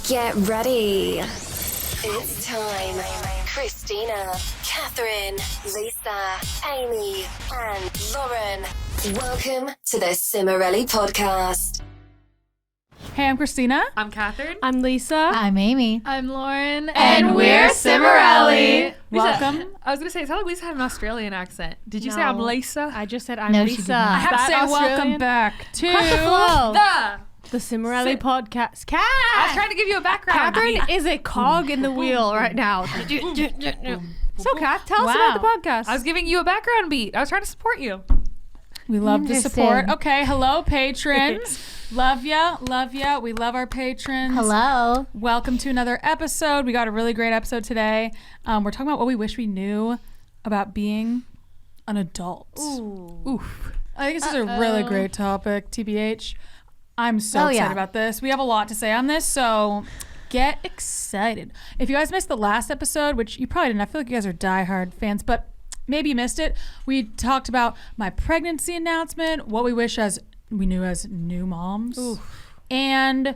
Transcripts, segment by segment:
Get ready. It's time. Christina, Catherine, Lisa, Amy, and Lauren. Welcome to the Cimorelli podcast. Hey, I'm Christina. I'm Catherine. I'm Lisa. I'm Amy. I'm Lauren. And we're Cimorelli. Welcome. I was going to say, it sounded like Lisa had an Australian accent. Did you say I'm Lisa? I just said I'm No, she Lisa. did not. I have to That say Australian? welcome back to The Cimorelli podcast. Cat. I was trying to give you a background. Catherine is a cog in the wheel right now. So, Kath, tell us about the podcast. I was giving you a background beat. I was trying to support you. We love the Interesting. support. Okay, hello patrons. Love ya, love ya. We love our patrons. Hello. Welcome to another episode. We got a really great episode today. We're talking about what we wish we knew about being an adult. Oof. I think this is a really great topic, TBH. I'm so excited about this. We have a lot to say on this, so get excited. If you guys missed the last episode, which you probably didn't, I feel like you guys are diehard fans, but maybe you missed it. We talked about my pregnancy announcement, what we wish we knew as new moms, and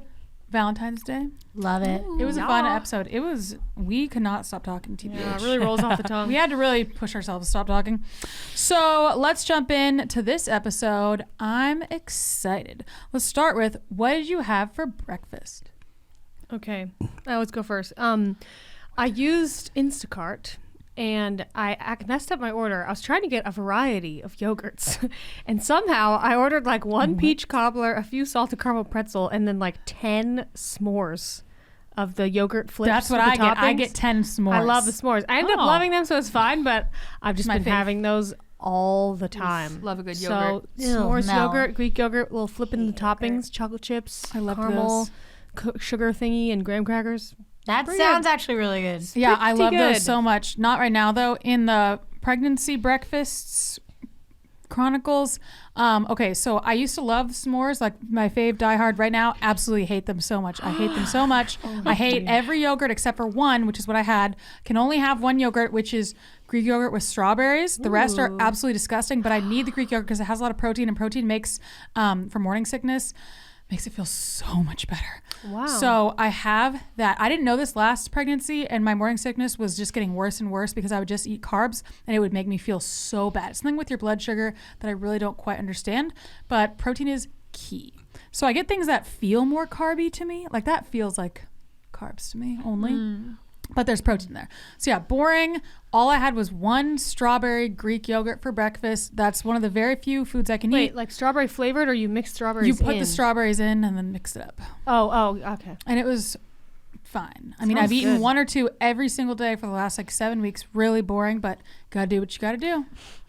Valentine's Day. Love it. It was a fun episode. We could not stop talking, TBH. Yeah, it really rolls off the tongue. We had to really push ourselves to stop talking. So let's jump in to this episode. I'm excited. Let's start with, what did you have for breakfast? Okay, I always go first. I used Instacart and I messed up my order. I was trying to get a variety of yogurts and somehow I ordered like one peach cobbler, a few salted caramel pretzel, and then like 10 s'mores of the yogurt flips. That's what with I the get. I toppings. get 10 s'mores. I love the s'mores. I ended up loving them, so it's fine, but I've just My been fave. having those all the time. Love a good So yogurt. s'mores no. yogurt, Greek yogurt, we'll flip in the toppings, chocolate chips, I love caramel, those. Sugar thingy, and graham crackers. That Pretty sounds good. actually really good. Yeah, I pretty love those good. so much. Not right now, though. In the pregnancy breakfasts chronicles. Okay, so I used to love s'mores, like my fave diehard. Right now, absolutely hate them so much. I hate them so much. I hate every yogurt except for one, which is what I had. Can only have one yogurt, which is Greek yogurt with strawberries. The rest are absolutely disgusting, but I need the Greek yogurt because it has a lot of protein, and protein makes, for morning sickness, makes it feel so much better. Wow. So I have that. I didn't know this last pregnancy, and my morning sickness was just getting worse and worse because I would just eat carbs and it would make me feel so bad. Something with your blood sugar that I really don't quite understand, but protein is key. So I get things that feel more carby to me. Like that feels like carbs to me only. But there's protein there. So yeah, boring. All I had was one strawberry Greek yogurt for breakfast. That's one of the very few foods I can Wait, eat. like strawberry flavored, or you mix strawberries You put in? the strawberries in and then mix it up. Oh, okay. And it was fine. I mean, Sounds I've eaten good. one or two every single day for the last like 7 weeks. Really boring, but gotta do what you gotta do.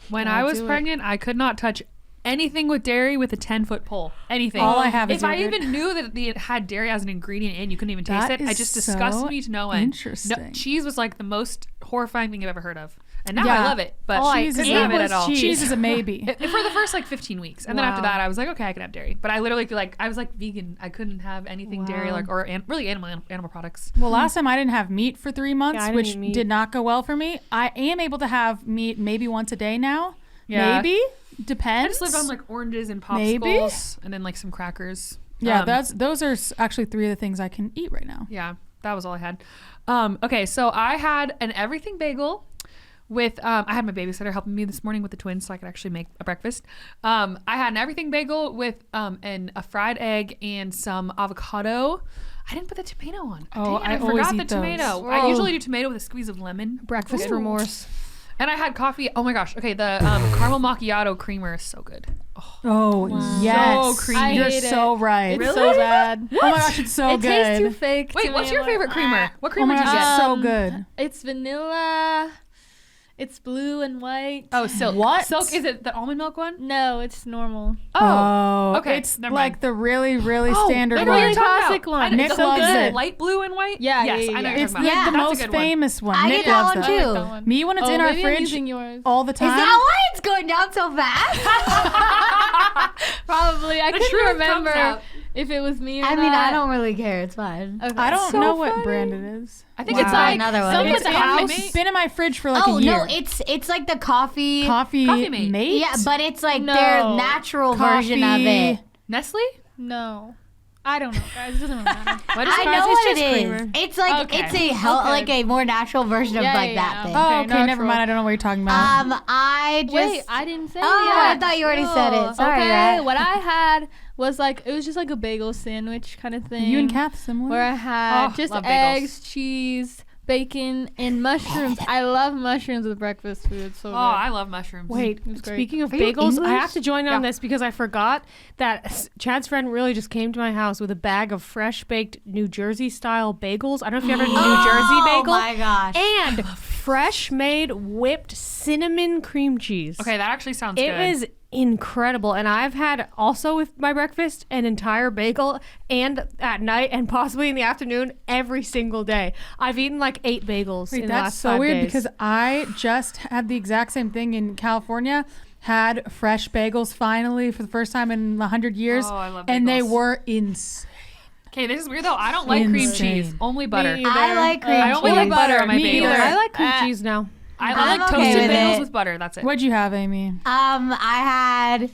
When Yeah, I was do it. pregnant, I could not touch anything with dairy with a 10-foot pole. Anything. All I have is If I yogurt. even knew that it had dairy as an ingredient in, you couldn't even taste That it. It is just so disgusts me to no end. interesting. No, cheese was like the most horrifying thing I've ever heard of. And now Yeah. I love it. But All I cheese could couldn't have eat it was at all. cheese. Cheese is a maybe. For the first like 15 weeks. And then after Wow. that, I was like, okay, I can have dairy. But I literally I was like vegan. I couldn't have anything dairy, Wow. like, or really animal products. Well, last time I didn't have meat for 3 months, Yeah, I didn't which eat meat. did not go well for me. I am able to have meat maybe once a day now. Yeah. Maybe. I Depends. just lived on like oranges and Maybe. popsicles and then like some crackers. Yeah, those are actually 3 of the things I can eat right now. Yeah, that was all I had. Okay, so I had an everything bagel with, I had my babysitter helping me this morning with the twins so I could actually make a breakfast. I had an everything bagel with a fried egg and some avocado. I didn't put the tomato on. Oh, Dang it, I I always forgot the eat those. tomato. I Whoa. usually do tomato with a squeeze of lemon. Breakfast Good. remorse. And I had coffee. Oh my gosh. Okay, the caramel macchiato creamer is so good. Oh, yes. So creamy. I You're hate so it. right. It's so bad. Oh my gosh, it's so It tastes too good. fake. Wait, to what's me. your I'm like, favorite creamer? What Oh creamer my did gosh, you get? it's so good. It's vanilla. It's blue and white. Oh, Silk. What? Silk, is it the almond milk one? No, it's normal. Oh, okay, It's never like mind. the really, really standard I know what one. you're talking Classic about. one. I know, Nick the loves good it. light blue and white? Yeah, yes, yeah, I know yeah. what you're It's talking the, about. the That's a most good one. famous one. I Nick get that loves one it. too. I like that one. Me, when it's in our maybe I'm fridge using yours. all the Is time. that why it's going down so fast? Probably. I The couldn't truth comes remember out. if it was me or I not. mean, I don't really care. It's fine. Okay. I don't So know what funny. brand it is. I think Wow. it's like Another one. Someone's It's house. been in my fridge for like Oh a year. no, it's like the coffee. Coffee Mate. Mate? Yeah, but it's like No. their natural version of Coffee. it. Nestle? No. I don't know, guys. It doesn't really matter. What I is know it's what just it is. creamer. It's like Okay. it's a like a more natural version of Yeah, like yeah, that yeah. thing. Oh, Okay, okay, never natural. mind. I don't know what you're talking about. I just Wait, I didn't say Oh, it. I thought you already said it. Sorry, Okay, Rat. what I had was like it was just like a bagel sandwich kind of thing. You and Kath similar? Where I had Oh, just love bagels. eggs, cheese, bacon, and mushrooms. I love mushrooms with breakfast food. It's so Oh, good. I love mushrooms. Wait, It's great. speaking of Are you bagels, I English? have to join on Yeah. this because I forgot that Chad's friend really just came to my house with a bag of fresh baked New Jersey style bagels. I don't know if you ever had a New Jersey bagel. Oh my gosh. And fresh made whipped cinnamon cream cheese. Okay, that actually sounds It good. was incredible. And I've had also with my breakfast an entire bagel and at night and possibly in the afternoon every single day. I've eaten like 8 bagels Wait, in the that's last so 5 weird days. because I just had the exact same thing in California. Had fresh bagels finally for the first time in 100 years. Oh, I love and they bagels. were insane. Okay, this is weird though. I don't like cream Insane. cheese. Only butter. Me either. I like cream I only cheese. like butter on my Me bagels. either. I like cream cheese now. I I'm like okay toasted with bagels it. with butter. That's it. What'd you have, Amy? I had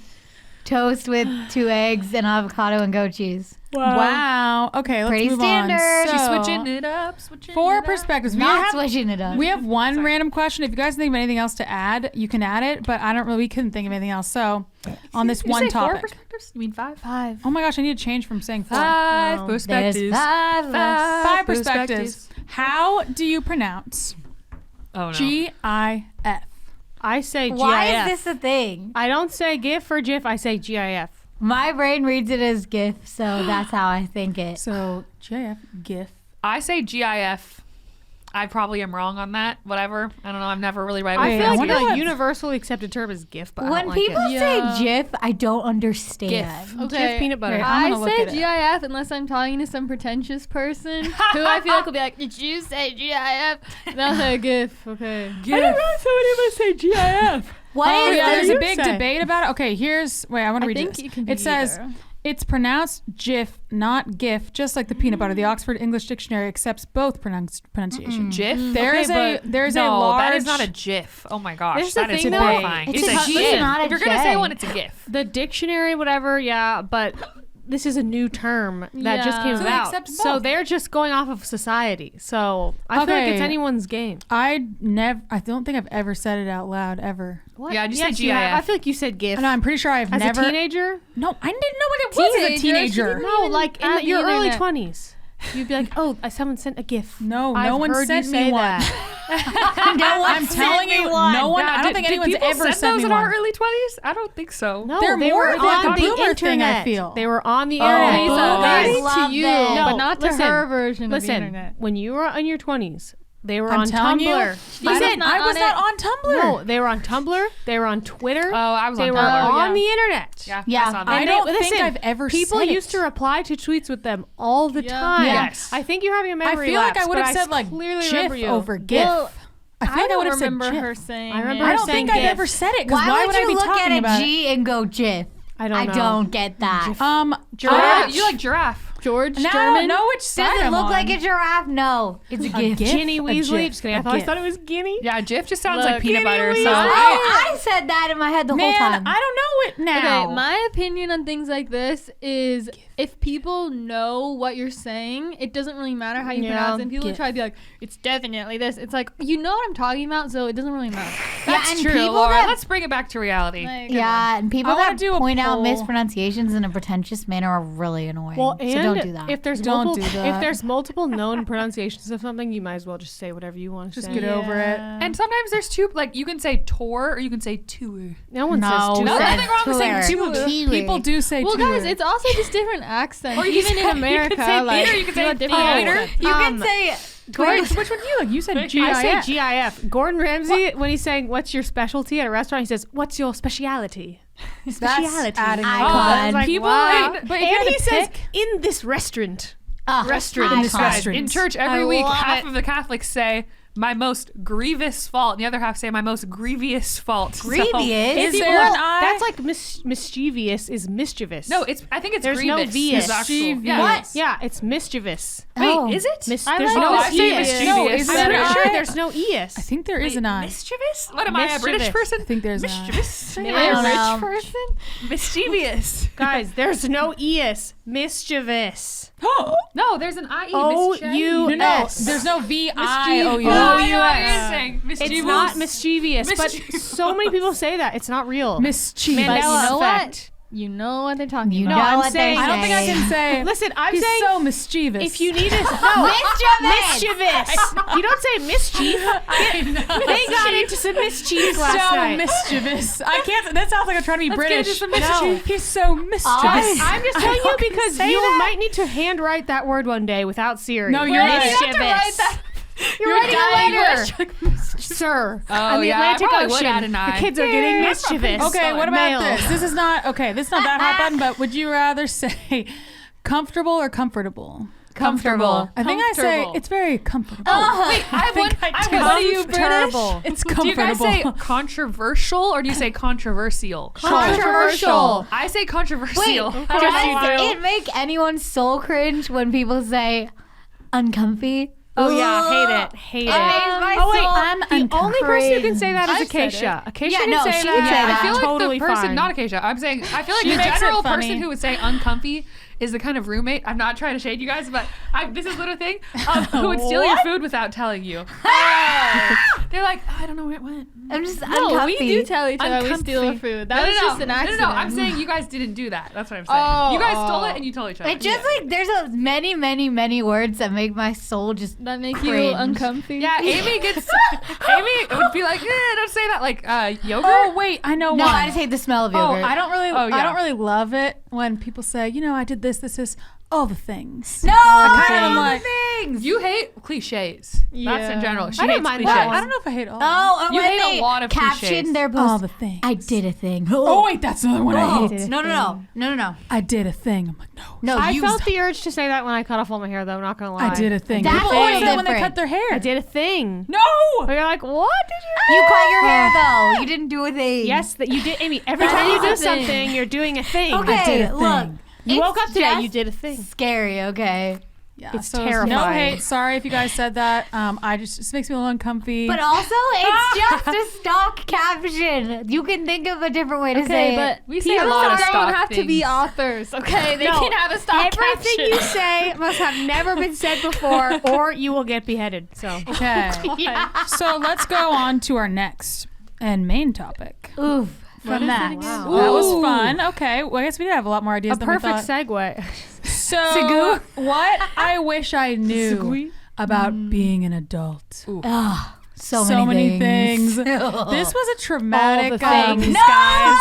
toast with 2 eggs and avocado and goat cheese. Wow. Okay, let's Pretty move standard. on. She's So, switching it up. Switching for it up. perspectives, Not switching it up. we have one random question. If you guys think of anything else to add, you can add it. But I don't really. We couldn't think of anything else. So, on this Did you one say 4 topic. perspectives? You mean 5? 5. Oh my gosh, I need to change from saying 4. 5 There's perspectives. 5 left. 5 perspectives. How do you pronounce Oh no. GIF? I say GIF. Why is this a thing? I don't say GIF or GIF. I say GIF. My brain reads it as GIF, so that's how I think it. So GIF, GIF. I say GIF. I probably am wrong on that. Whatever. I don't know. I'm never really right with I Wait, feel I like wonder the what- universally accepted term is GIF, but I When don't like people it. Yeah. say GIF, I don't understand. GIF. Okay. GIF peanut butter. Wait, I'm I gonna look say at it. GIF unless I'm talking to some pretentious person who I feel like will be like, "Did you say GIF?" And I'll say GIF. Okay. I didn't realize somebody would say GIF. What Oh is yeah, there's this? a you big say? debate about it. Okay, wait, I want to I read think this. you can be It says either. it's pronounced GIF, not GIF, just like the peanut butter. The Oxford English Dictionary accepts both pronunciation. GIF. There's Okay, there's a no, large. that is not a GIF. Oh my gosh, Here's the that is thing, though. horrifying. It's You a say G, GIF. not a If you're gonna say J. one, it's a GIF. The dictionary, whatever, yeah, but this is a new term that just Yeah. came So they about. accept So both. they're just going off of society. So I feel like Okay. it's anyone's game. I don't think I've ever said it out loud ever. What? Yeah, did you say you have. GIF? I feel like you said GIF. No, I'm pretty sure I've As never. a teenager? No, I didn't know what it was as a Teenager? She teenager. didn't No, even like in have your the early internet. 20s. You'd be like, oh, someone sent a GIF. No, I've no one heard sent you me say one. that. No one I'm telling sent you, me one. no one. Nah, I don't think did anyone's people ever send sent those me in one. our early 20s? I don't think so. No, They're they more were of like on a the boomer internet. thing, I feel. They were on the Oh, internet. Lisa, So that they- is love to you, them. but No, not to listen, her version of the Listen, internet. when you were in your 20s, they were I'm on telling you, Tumblr. Listen, not I was on not it. on Tumblr. No, they were on Tumblr. They were on Twitter. Oh, I was they on were Tumblr. on yeah. the internet. Yeah, Yeah. I saw that. I And don't they- think listen, I've ever People said used it. to reply to tweets with them all the Yeah. time. Yes. I think you're having a I memory feel like lapse, I would but have said like clearly GIF remember you. over GIF. Well, I feel like I don't would have said remember GIF. her saying. I remember it. I her don't saying think I've GIF. ever said it because Why why would I you be look talking at a about G and go GIF? I don't I know. don't get that. it? Giraffe. You like giraffe? George Now I German. don't know which side Does it I'm look on. like a giraffe? No, it's a GIF. GIF? Ginny A Weasley. GIF. Just kidding. A I always GIF. thought it was Guinea. Yeah, GIF just sounds Look, like peanut butter. Guinea So Weasley. I said that in my head the Man, whole time. I don't know it now. Okay, my opinion on things like this is if people know what you're saying, it doesn't really matter how you Yeah. pronounce it. And people GIF. try to be like, it's definitely this. It's like, you know what I'm talking about, so it doesn't really matter. that's and true, people Laura. that- Let's bring it back to reality. Like, Yeah, and people I wanna that do a point out poll. mispronunciations in a pretentious manner are really annoying. Well, and so don't do that. if there's Don't multiple, do that. if there's multiple known pronunciations of something, you might as well just say whatever you want to Just say. get over it. And sometimes there's two, like you can say tour or you can say tour. No one No, says two. No, says nothing wrong with saying tour. tour. People do say Well, tour. guys, it's also just different accents. Or you Even can in say- America, you can say like, theater, you can say have different theater. accents. you can say Which one do you like? You said GIF. I say GIF. Gordon Ramsay, when he's saying, "What's your specialty at a restaurant?" He says, "What's your speciality?" That's adding Icon. on. I was like, People, wow. but if you had And to he says, pick- "In this restaurant." Ah, Restaurant. In this icon. restaurant. In church every I week, love half it. of the Catholics say my most grievous fault. And the other half say my most grievous fault. Grievous? Is there an I? That's like mischievous is mischievous. No, I think it's There's no grievous. V. is actual- Mischievous. Yeah. What? Yeah, it's mischievous. Wait, Oh. is it? There's I no like I say ES. mischievous. No, is I'm there pretty an sure I? there's no ES. I think there is an I. Mischievous? What am I, a British Mischievous. person? I think there's an I. Mischievous? Am I I don't a know. rich person? Mischievous. Guys, there's no ES. Mischievous. No, there's an IE. O-U- No, S. there's no V I Mischievous. O U. Oh, I know what O-U-S. you're saying. Mischievous. It's not mischievous, but Mischievous. so many people say that. It's not real. Mischievous. But you Mandela know effect. what? You know what they're talking You about. know I'm what saying- they're I don't think I can say. Listen, I'm He's saying so mischievous. if you need it, no. Mischievous. You don't say mischief. They got into some mischief last so night. mischievous. I can't. That sounds like I'm trying to be Let's get British. into some mischief. He's so mischievous. I'm just telling you fucking because say you that. might need to handwrite that word one day without Siri. No, you're right. Mischievous. You have to write that. You're writing a letter, sir. Oh, on the yeah, I Atlantic probably would Ocean. add an I. The kids are getting mischievous. Okay, what about Mail. this? This is not okay. This is not that hot button. But would you rather say comfortable or comfortable? Comfortable. I think I say Comfortable. it's very comfortable. Wait, I think would. I do. What are you Comfortable. It's Do you comfortable. guys say controversial or do you say controversial? Controversial. I say Wait, controversial. does it make anyone soul cringe when people say uncomfy? Oh yeah, hate it. It makes my Oh wait, soul the only person who can say that is I said Acacia. Acacia Yeah, can no, say she that. can say that. I feel like totally the person, fine. not Acacia. I'm saying, I feel like She the makes it general funny. person who would say uncomfy is the kind of roommate. I'm not trying to shade you guys, but this is literally thing who would steal your food without telling you. They're like, oh, I don't know where it went. I'm just No, uncomfy. we do tell each other we Uncomfy. steal our food. That was just an accident. No, I'm saying you guys didn't do that. That's what I'm saying. Oh, you guys stole it and you told each other. It just like there's a many words that make my soul just that make you cringe. uncomfy. Yeah, Amy would be like, don't say that. Like yogurt. Oh wait, I know No, one. I just hate the smell of Oh, yogurt. I don't really. Oh, yeah. I don't really love it when people say, I did this, all the things. No, I kind of all am the like, things. You hate cliches. That's Yeah. in general. She I don't hates mind cliches. that. I don't know if I hate all. Oh, You when hate a they lot of caption cliches. their post. all the things. I did a thing. Oh wait, that's another one I Oh, hate. no. I did a thing. I'm like, no. No, I you felt the urge to say that when I cut off all my hair, though. I'm not gonna lie. I did a thing. That's People a always little say when they different. cut their hair. I did a thing. No. But you're like, what did You cut your hair though. You didn't do a thing. Yes, that you did, Amy. Every That time you is do a thing. something, you're doing a thing. Okay, I did a look. thing. You woke it's up today. just You did a thing. Scary. Okay. Yeah, It's so No terrifying. hate. Sorry if you guys said that. I just makes me a little uncomfy. But also, it's just a stock caption. You can think of a different way to say Okay, but We say a people lot of don't stock have to be things. authors. Okay, they No, can have a stock Everything caption. you say must have never been said before, or you will get beheaded. So okay. So let's go on to our next and main topic. it. Oof. From that. Wow. That was Ooh. fun. Okay. Well, I guess we did have a lot more ideas a than we perfect thought. segue. So, what I wish I knew about being an adult. Ugh, so So many many things. This was a traumatic. All the things, No! guys.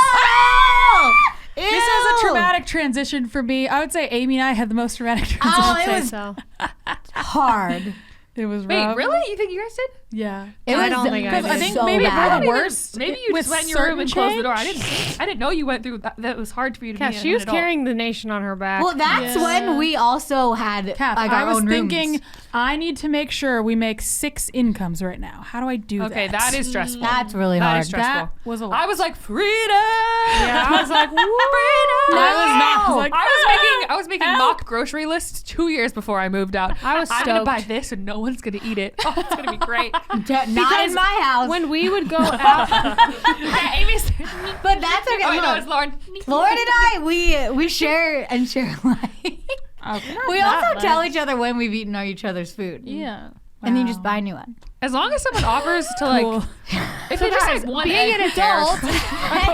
This was a traumatic transition for me. I would say Amy and I had the most traumatic transition. Oh, it Say was so. hard. It was Wait, rough. really? You think you guys did? Yeah. It I was don't think I Because I did. think so maybe bad. we're the worst. Maybe you with just went in your room and closed the door. certain I didn't know you went through that. That was hard for you to Yeah, be. she an was adult. carrying the nation on her back. Well, that's when we also had Kath, like I our was own thinking rooms. I need to make sure we make 6 incomes right now. How do I do that? Okay, that is stressful. That's really That hard. is stressful. That was a lot. I was like freedom. yeah, I was like, freedom. I was not. I was like, I was making mock grocery lists 2 years before I moved out. I was I'm gonna buy stoked. this and no one's gonna eat it. Oh, it's gonna be great. Not in my house. when we would go out. Yeah, Amy's. But that's okay. Oh Look, no, it's Lauren. Lauren and I, we share and share alike. Okay. We also tell each other when we've eaten each other's food. Yeah. And then you just buy a new one. As long as someone offers to like, Cool. if they just like one being egg an prepared.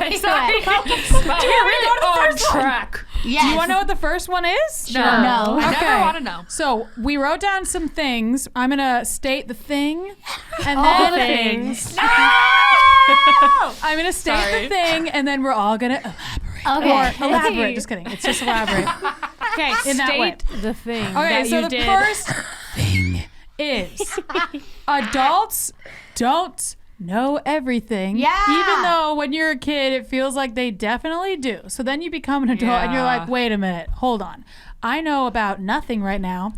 Anyway. Sorry. Do we really go to the on first one? track? Yes. Do you want to know what the first one is? No. No. I Okay. never want to know. So we wrote down some things. I'm gonna state the thing, and All then the things. I'm gonna state Sorry. the thing, and then we're all gonna elaborate. Okay. Or elaborate. Just kidding. It's just elaborate. Okay, In that way. state the thing. Okay. that So you the did. first thing is adults don't know everything. Yeah. Even though when you're a kid, it feels like they definitely do. So then you become an adult and you're Yeah. like, wait a minute, hold on. I know about nothing right now.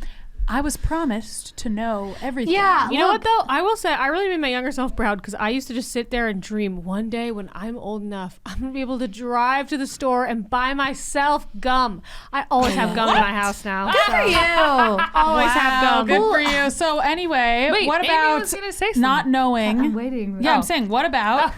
I was promised to know everything. Yeah. You know what though? I will say I really made my younger self proud because I used to just sit there and dream one day when I'm old enough, I'm gonna be able to drive to the store and buy myself gum. I always have gum in my house now. Good for you. Always have gum. Good for you. So anyway, Wait, what Amy about was gonna say something. not knowing? I'm waiting. Yeah, I'm saying, what about?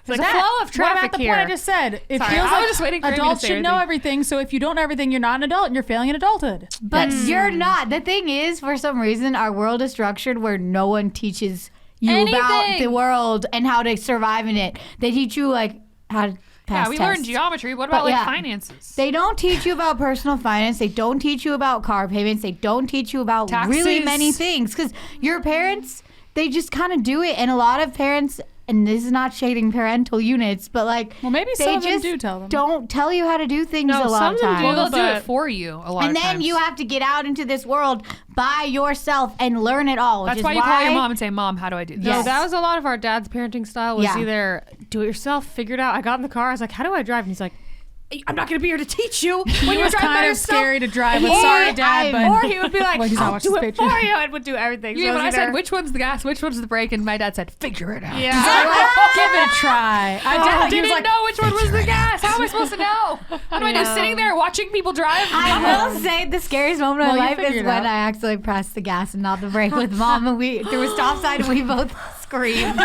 It's like that? a flow of What traffic about the here. point I just said? It Sorry, feels I like was just waiting for Amy to adults say should know everything. everything. So if you don't know everything, you're not an adult and you're failing in adulthood. But you're not. The thing is, for some reason, our world is structured where no one teaches you about Anything. the world and how to survive in it. They teach you like how to pass Yeah, we tests. learned geometry. What about But, yeah. finances? They don't teach you about personal finance. They don't teach you about car payments. They don't teach you about really Taxes. many things because your parents, they just kind of do it. And a lot of parents, and this is not shading parental units, but like, Well, maybe they some of them just do tell them. don't tell you how to do things No, a lot some of of them times. do. Well, they'll do but- it for you a lot And of then times. you have to get out into this world by yourself and learn it all. That's which why is you call your mom and say, Mom, how do I do this? No, Yes. that was a lot of our dad's parenting style was Yeah. either do it yourself, figure it out. I got in the car, I was like, how do I drive? And he's like, I'm not going to be here to teach you when you're It's driving by kind of yourself. scary to drive with. Or Sorry, Dad, but Or he would be like, Well, he's not I'll watching do this it picture. for you, and would do everything. Yeah, So when it I was said either- which one's the gas, which one's the brake, and my dad said, figure it out. Yeah. give it a try. I I did. He was didn't like, know which one was the gas. How am I supposed to know? What do I do? Yeah. Sitting there watching people drive? I will say the scariest moment of Well, my you life is figured when it out. I actually pressed the gas and not the brake with Mom, and we through a stop sign and we both screamed.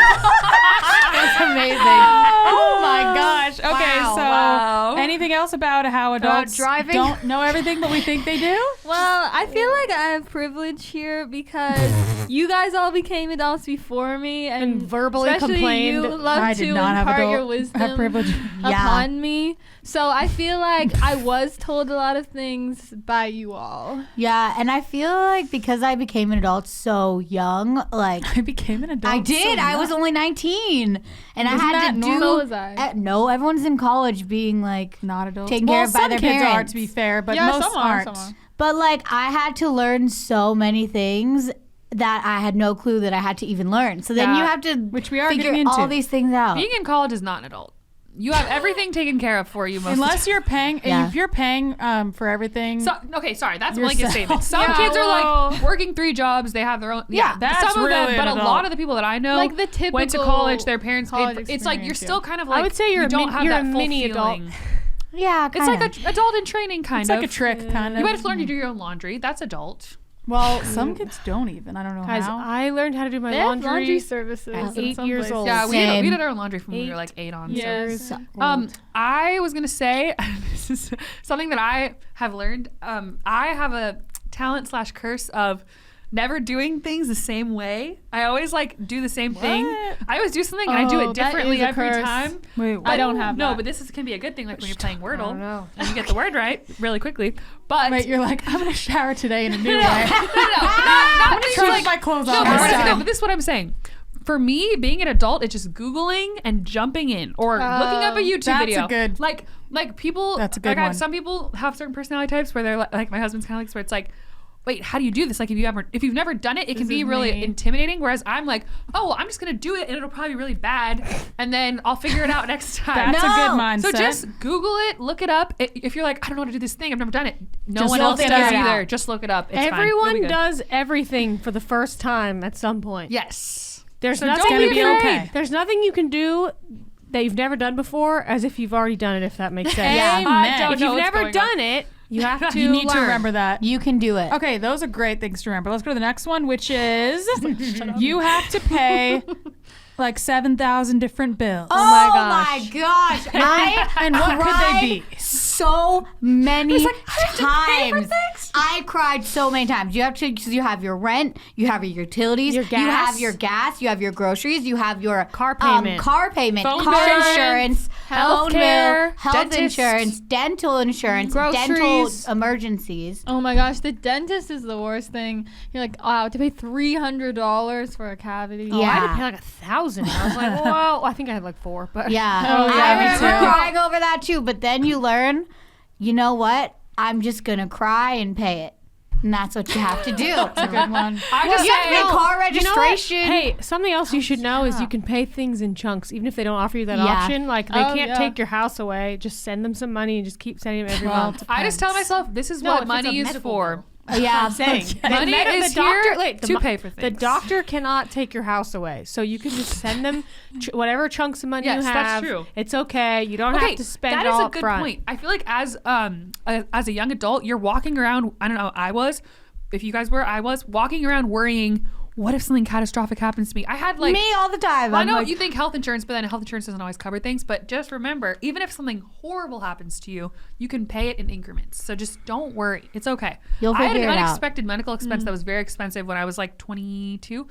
It's amazing. oh my gosh. Okay, Wow, so wow. anything else about how adults driving? don't know everything, but we think they do? Well, I feel like I have privilege here because you guys all became adults before me, And verbally especially complained. you love I to did not have impart your adult wisdom have privilege. Yeah. upon me. So I feel like I was told a lot of things by you all. Yeah, and I feel like because I became an adult so young, like I became an adult. I did. so I was young. only 19, and I Isn't had that to normal? do. So was I. No, everyone's in college being like not adults. taken well, care of by some their kids parents. are, to be fair, but Yeah, most some are, aren't. some are. But like I had to learn so many things that I had no clue that I had to even learn. So then Yeah, you have to which we are figure getting all into. these things out. Being in college is not an adult. You have everything taken care of for you most of the Unless you're paying, Yeah. if you're paying for everything. So, okay, sorry, that's a Yourself. blanket statement. Some Yeah, kids are well- like working 3 jobs. They have their own. Yeah, that's some of really them, but an a adult. lot of the people that I know, Like the typical went to college. Their parents paid. college It's like you're experience, still yeah. kind of like. I would say you're you a don't min- have you're that a full mini adult. feeling. Yeah, It's kinda. like a adult in training, kind it's of. like a trick, kind of. You might have learned to do your own laundry. That's adult. Well, some kids don't even. I don't know Guys, how. I learned how to do my They have laundry. laundry services. at in 8 some years places. old. Yeah, we Same. did our laundry from when we were like 8 on. so- Yes. I was gonna say this is something that I have learned. I have a talent / curse of never doing things the same way. I always like do the same thing. What? I always do something and I do Oh, it that differently is a every curse. time. Wait, I don't have no, that. but this can be a good thing, like when you're playing Wordle know. and you get the word right really quickly. But Wait, you're like, I'm gonna shower today in a new way. not things Try like my clothes no, on but this what I'm- time. no, but this is what I'm saying. For me, being an adult, it's just Googling and jumping in or looking up a YouTube That's a video. good- like people. That's a good like I have, one. some people have certain personality types where they're like my husband's kind of like where it's like, wait, how do you do this? Like if you've never done it, it can be really me. intimidating. Whereas I'm like, oh, well, I'm just gonna do it and it'll probably be really bad, and then I'll figure it out next time. That's a good mindset. So just Google it, look it up. If you're like, I don't know how to do this thing, I've never done it. No Just one look else it does up. either. Just look it up. It's fine. You'll be Everyone good. does everything for the first time at some point. Yes. There's So nothing don't you be can afraid. There's nothing you can do that you've never done before as if you've already done it, if that makes sense. Yeah. I don't If know you've what's never going on. done it, you have to you need to learn. remember that. You can do it. Okay, those are great things to remember. Let's go to the next one, which is you have to pay like 7,000 different bills. Oh my my gosh. I And what could they be? so many pay for times. I cried so many times. You have to, because you have your rent, you have your utilities, Your you gas. have your gas, you have your groceries, you have your Car payment. car Phone car bill, insurance, phone bill, healthcare, health dentist. insurance, dental insurance, dental Groceries. emergencies. Oh my gosh, the dentist is the worst thing. You're like, oh, I have to pay $300 for a cavity. Oh, I had Yeah. to pay like 1,000. I was like, well, I think I had like 4, but Yeah. Oh, yeah, I me remember too. crying over that too, but then you learn, you know what? I'm just going to cry and pay it. And that's what you have to do. Good one. I just You have to pay say, car You know what? registration. Hey, something else you should know is you can pay things in chunks, even if they don't offer you that Yeah. option. Like they Oh, can't yeah. take your house away. Just send them some money and just keep sending them every month. I just tell myself this is No, if what it's a money is medical for. bill. Yeah. I'm saying. Money is here to pay for The things. doctor cannot take your house away, so you can just send them whatever chunks of money Yes, you have. that's true. It's okay. You don't have to spend it all that is a up good front. point. I feel like as a young adult, you're walking around. I don't know. If you guys were, I was walking around worrying. What if something catastrophic happens to me? I had like Me all the time. I I'm know like, you think health insurance, but then health insurance doesn't always cover things. But just remember, even if something horrible happens to you, you can pay it in increments. So just don't worry. It's okay. You'll I had figure an it out. unexpected medical expense that was very expensive when I was like 22,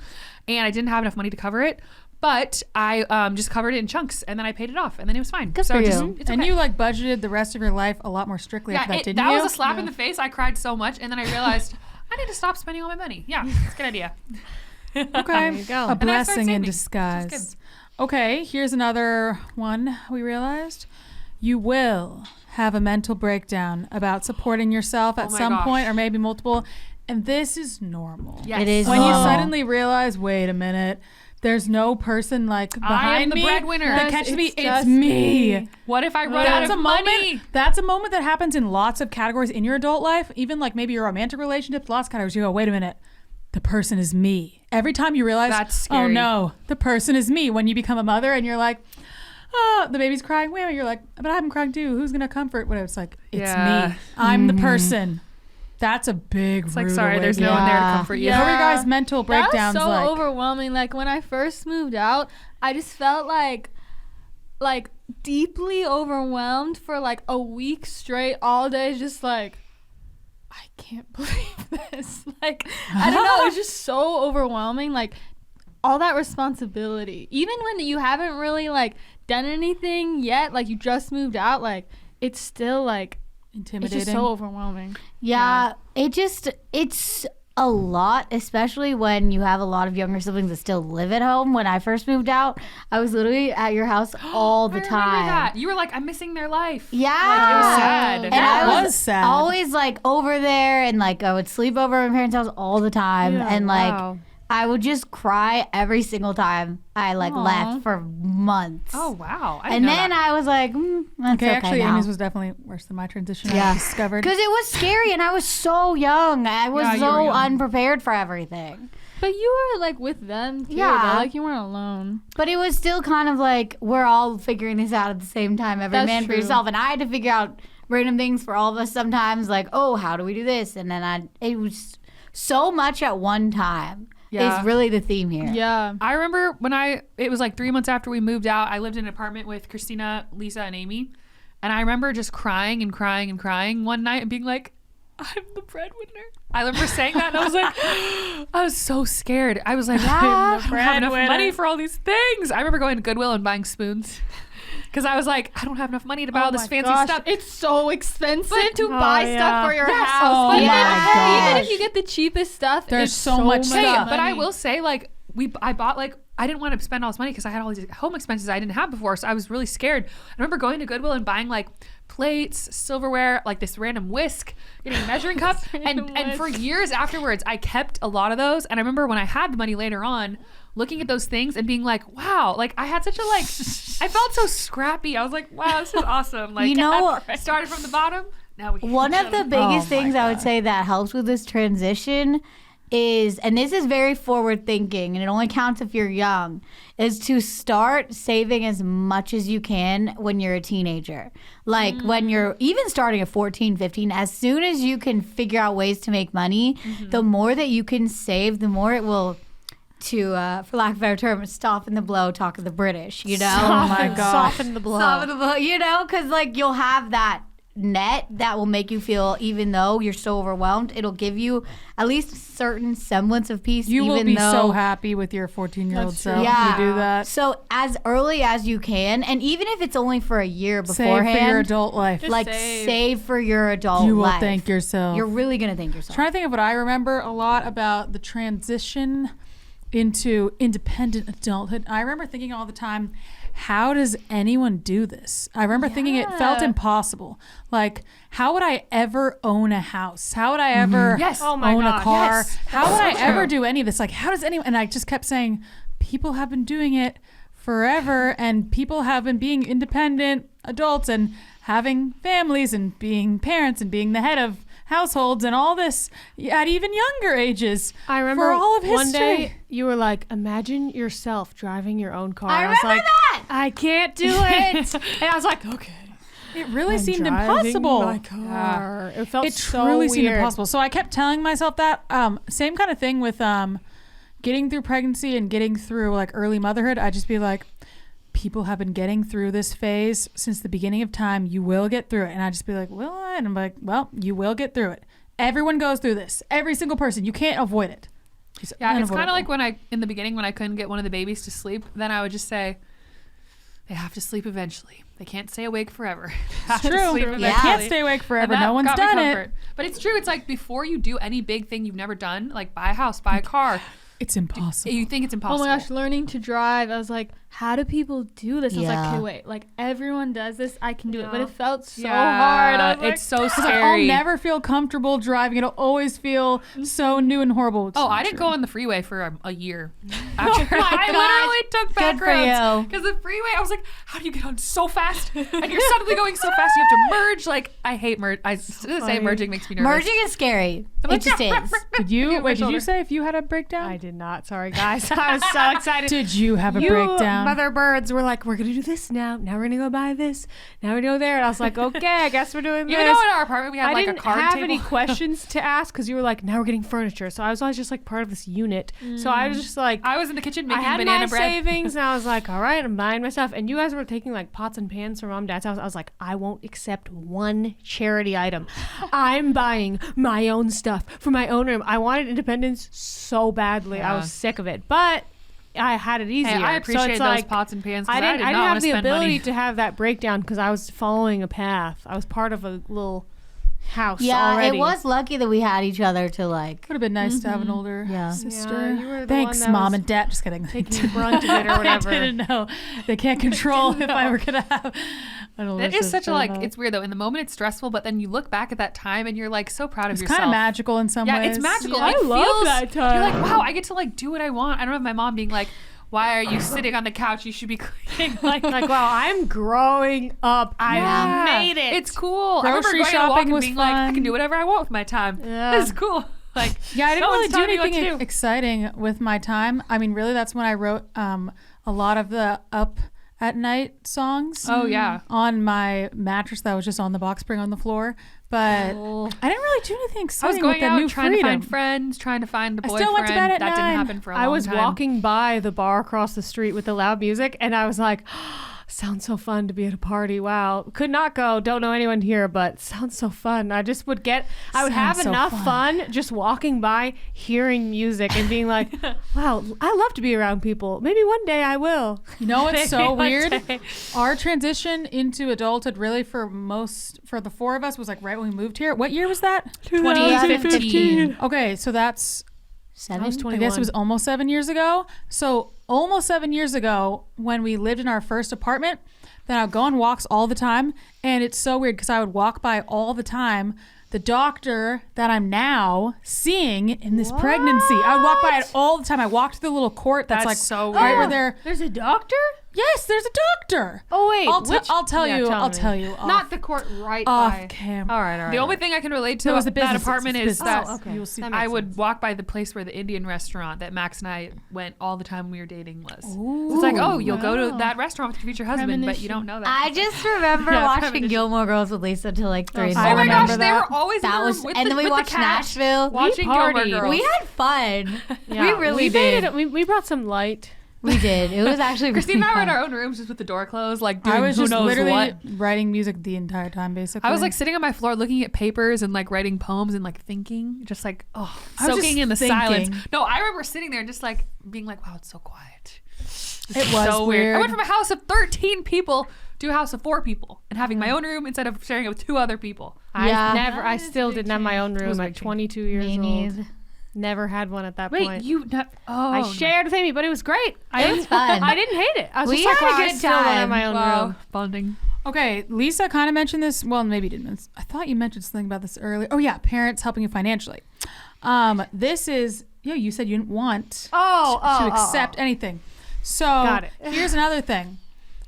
and I didn't have enough money to cover it. But I just covered it in chunks, and then I paid it off, and then it was fine. Good so for just, you. it's And okay. you like budgeted the rest of your life a lot more strictly after that, didn't that you? was a slap in the face. I cried so much, and then I realized I need to stop spending all my money. Yeah, it's a good idea. Okay. you go. A And I started blessing in saving, which is disguise. Okay, here's another one we realized. You will have a mental breakdown about supporting yourself at my some gosh. point or maybe multiple. And this is normal. Yes. It is When you normal. suddenly realize, wait a minute, there's no person like behind the me breadwinner. that Yes, catches me. it's It's just me. me. What if I run That's out a of moment. money? That's a moment that happens in lots of categories in your adult life. Even like maybe your romantic relationships, lots of categories. You go, wait a minute, the person is me. Every time you realize, That's oh scary. no, the person is me. When you become a mother and you're like, oh, the baby's crying. Wait a minute, you're like, but I'm crying too. Who's gonna comfort? Whatever. It's like, it's Yeah. me. I'm the person. That's a big. It's like, sorry, there's no one there to comfort you. How are your Yeah. guys' mental That was breakdowns so like? overwhelming. Like when I first moved out, I just felt like deeply overwhelmed for like a week straight, all day, just like I can't believe this. Like I don't know, it was just so overwhelming. Like all that responsibility, even when you haven't really like done anything yet, like you just moved out, like it's still like it's Intimidating. just so overwhelming. Yeah, it's a lot, especially when you have a lot of younger siblings that still live at home. When I first moved out, I was literally at your house all the I remember time. that. You were like, I'm missing their life. Yeah. Like, it was sad. And That I was sad. always like over there, and like I would sleep over at my parents' house all the time. Yeah, and like wow. I would just cry every single time I like Aw. left for months. Oh, wow. I didn't And know then that. I was like, that's Okay, actually, now. Amy's was definitely worse than my transition. Yeah. I discovered. Because it was scary, and I was so young. I was Yeah, you were so young. unprepared for everything. But you were like with them too. Yeah. though. Like you weren't alone. But it was still kind of like we're all figuring this out at the same time. Every That's man for true. yourself. And I had to figure out random things for all of us sometimes. Like, oh, how do we do this? And then it was so much at one time. Yeah. Is really the theme here. Yeah. I remember when it was like 3 months after we moved out, I lived in an apartment with Christina, Lisa, and Amy. And I remember just crying and crying and crying one night and being like, I'm the breadwinner. I remember saying that, and I was like, I was so scared. I was like, I don't have enough money for all these things. I remember going to Goodwill and buying spoons because I was like, I don't have enough money to buy all this my fancy gosh, stuff. It's so expensive to buy yeah. stuff for your Yes. house. Oh But my even gosh. if you get the cheapest stuff, There's it's so much Hey, stuff. but I money. will say, like, I bought like I didn't want to spend all this money because I had all these home expenses I didn't have before, so I was really scared. I remember going to Goodwill and buying like plates, silverware, like this random whisk, getting a measuring cup, and for years afterwards, I kept a lot of those. And I remember when I had the money later on, looking at those things and being like, wow, like I had such a like, I felt so scrappy. I was like, wow, this is awesome. Like, You know- started from the bottom. Now we One of the biggest Oh my things I would say that helps with this transition is, and this is very forward thinking, and it only counts if you're young, is to start saving as much as you can when you're a teenager. Like when you're even starting at 14, 15, as soon as you can figure out ways to make money, the more that you can save, the more it will, for lack of a better term, soften the blow, talk of the British, you know? Oh my gosh. Soften the blow. Soften the blow, you know? Because like you'll have that net that will make you feel, even though you're so overwhelmed, it'll give you at least a certain semblance of peace. You will even be though, so happy with your 14-year-old That's true. self Yeah. if you do that. So as early as you can, and even if it's only for a year Save beforehand, for your adult life. Just like save. save for your adult You will life. thank yourself. You're really gonna thank yourself. Trying to think of what I remember a lot about the transition into independent adulthood. I remember thinking all the time, how does anyone do this? I remember thinking it felt Yeah. impossible. Like, how would I ever own a house? How would I ever Yes. Oh my own a God, car? yes. How would I so ever true. do any of this? Like, how does anyone? And I just kept saying, people have been doing it forever, and people have been being independent adults and having families and being parents and being the head of households and all this at even younger ages. I remember for all of history. one day you were like, imagine yourself driving your own car. I was remember like, that. I can't do it. And I was like, okay. It really I'm seemed driving impossible. My car. It felt It so truly seemed weird. impossible. So I kept telling myself that. Same kind of thing with getting through pregnancy and getting through like early motherhood. I'd just be like, people have been getting through this phase since the beginning of time. You will get through it. And I'd just be like, well, and I'm like, well, you will get through it. Everyone goes through this. Every single person. You can't avoid it. Yeah, it's kind unavoidable. of like when in the beginning when I couldn't get one of the babies to sleep, then I would just say, they have to sleep eventually. They can't stay awake forever. It's true. Yeah. Can't stay awake forever. And that No one's got me done comfort. it. But it's true. It's like before you do any big thing you've never done, like buy a house, buy a car, It's impossible. you think it's Oh impossible. my gosh, learning to drive. I was like, how do people do this? I was like, Yeah. okay, wait, like everyone does this. I can do it. But Yeah. it felt so Yeah, hard. I was like, it's so It's like, I'll scary. never feel comfortable driving. It'll always feel so new and horrible. It's Oh, not I didn't true. go on the freeway for a year. After I gosh. literally took back Good for you. roads because the freeway. I was like, how do you get on so fast? And you're suddenly going so fast. You have to merge. Like I hate merge. I say funny. merging makes me nervous. Merging is scary. I'm It like, just is. Did you? my Wait, did shoulder. you say if you had a breakdown? I did not. Sorry, guys. I was so excited. Did you have a You breakdown? mother birds were like, we're going to do this now. Now we're going to go buy this. Now we're going to go there. And I was like, okay, I guess we're doing Even this. though in our apartment we had I like didn't a card have table. any questions to ask because you were like, now we're getting furniture. So I was always just like part of this unit. So I was just like, I was in the kitchen I making had banana my bread. savings and I was like, all right, I'm buying my stuff. And you guys were taking like pots and pans from mom and dad's house. I was like, I won't accept one charity item. I'm buying my own stuff for my own room. I wanted independence so badly. I Yeah. was sick of it. But I had it easier. Hey, I So appreciate it's those like, pots and pans. 'Cause I didn't did not have wanna the spend ability money. to have that breakdown because I was following a path. I was part of a little house Yeah, already. it was lucky that we had each other to like. Would have been nice to have an older Yeah. sister. Yeah, you were the Thanks, one that mom was and dad. Just kidding. taking the brunt of it or whatever. I didn't know. They can't control if I were gonna have an older It is such sister. a like. It's weird though. In the moment, it's stressful, but then you look back at that time and you're like so proud of It's yourself. kind of magical in some Yeah, ways. it's magical. Yeah, It I love feels, that time. You're like, wow, I get to like do what I want. I don't have my mom being like, why are you sitting on the couch? You should be cleaning. Like, wow, I'm growing up. I yeah, made it. It's cool. I Grocery remember going on a walk shopping and was being like, I fun. can do whatever I want with my time. Yeah. This is cool. Like, Yeah, I didn't no really one's do telling me what to anything do. exciting with my time. I mean, really, that's when I wrote a lot of the Up at Night songs. Oh yeah. On my mattress that was just on the box spring on the floor. But I didn't really do anything I was exciting going with that out new trying freedom. to find friends, trying to find a I boyfriend. still went to bed at that 9. didn't happen for a long I time. was walking by the bar across the street with the loud music, and I was like, sounds so fun to be at a party. Wow. Could not go. Don't know anyone here, but sounds so fun. I just would I would have Sounds so enough fun just walking by, hearing music, and being like, wow, I love to be around people. Maybe one day I will. You know what's so One weird? day. Our transition into adulthood really for the four of us was like right when we moved here. What year was that? 2015. Okay, so that's Seven. I was I 21. guess it was almost 7 years ago. So almost 7 years ago when we lived in our first apartment, then I would go on walks all the time. And it's so weird because I would walk by all the time the doctor that I'm now seeing in this pregnancy. I would walk by it all the time. I walked to the little court that's, That's like so right weird. where they're. There's a doctor? Yes, there's a doctor. Oh, wait. I'll tell Yeah, you. I'll me. tell you. Not the court right off by. camera. All right. The only thing I can relate to No, it was the that business. apartment It's is business. that Oh, okay. You will see. That I makes would sense. walk by the place where the Indian restaurant that Max and I went all the time when we were dating was. So it's like, oh, you'll go to that restaurant with your future husband, but you don't know that. I just remember Yeah, watching premonition. Gilmore Girls with Lisa till like 3 in the I Oh my morning. gosh, remember they that. were always in That the was, room with and the, then we with the watched cat. Nashville. Watching Gilmore partied. Girls. We had fun. Yeah, we really we did. Made it, we brought some light. We did. It was actually Christine really and I were in fun. our own rooms just with the door closed, like doing I was who just knows literally what. writing music the entire time, basically. I was like sitting on my floor looking at papers and like writing poems and like thinking, just like, I was soaking just in the thinking. silence. No, I remember sitting there and just like being like, wow, it's so quiet. It was So weird. I weird. went from a house of 13 people to a house of 4 people and having my own room instead of sharing it with 2 other people. Yeah. I still didn't have my own was room a at big change. 22 years Me old. neither. Never had one at that Wait, point. you not? Oh, I shared with Amy, but it was great. It was fun. I didn't hate it. I was We just like, had a wow, I good still want to have time. my own Wow, room. bonding. Okay, Lisa kind of mentioned this. Well, maybe you didn't. I thought you mentioned something about this earlier. Oh yeah, parents helping you financially. This is you said you didn't want to accept anything. So Got it. here's another thing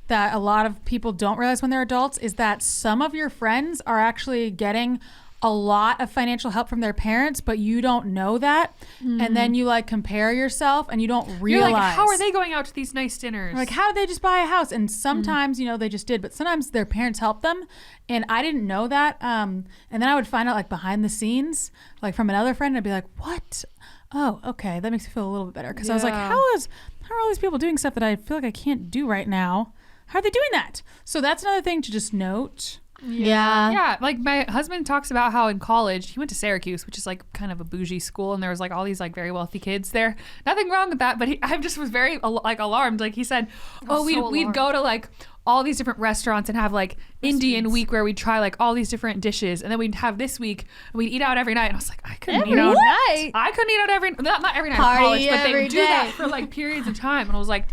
that a lot of people don't realize when they're adults is that some of your friends are actually getting a lot of financial help from their parents, but you don't know that. And then you like compare yourself and you don't realize. You're like, how are they going out to these nice dinners? Like, how did they just buy a house? And sometimes, you know, they just did, but sometimes their parents helped them. And I didn't know that. And then I would find out like behind the scenes, like from another friend, and I'd be like, what? Oh, okay. That makes me feel a little bit better. Cause I was like, how are all these people doing stuff that I feel like I can't do right now? How are they doing that? So that's another thing to just note. Yeah, like my husband talks about how in college he went to Syracuse, which is like kind of a bougie school, and there was like all these like very wealthy kids there. Nothing wrong with that, but I just was very like alarmed. Like he said, we'd go to like all these different restaurants and have like Indian week where we'd try like all these different dishes, and then we'd have this week and we'd eat out every night. And I was like, I couldn't eat out every not every night in college, but they would do that for like periods of time, and I was like,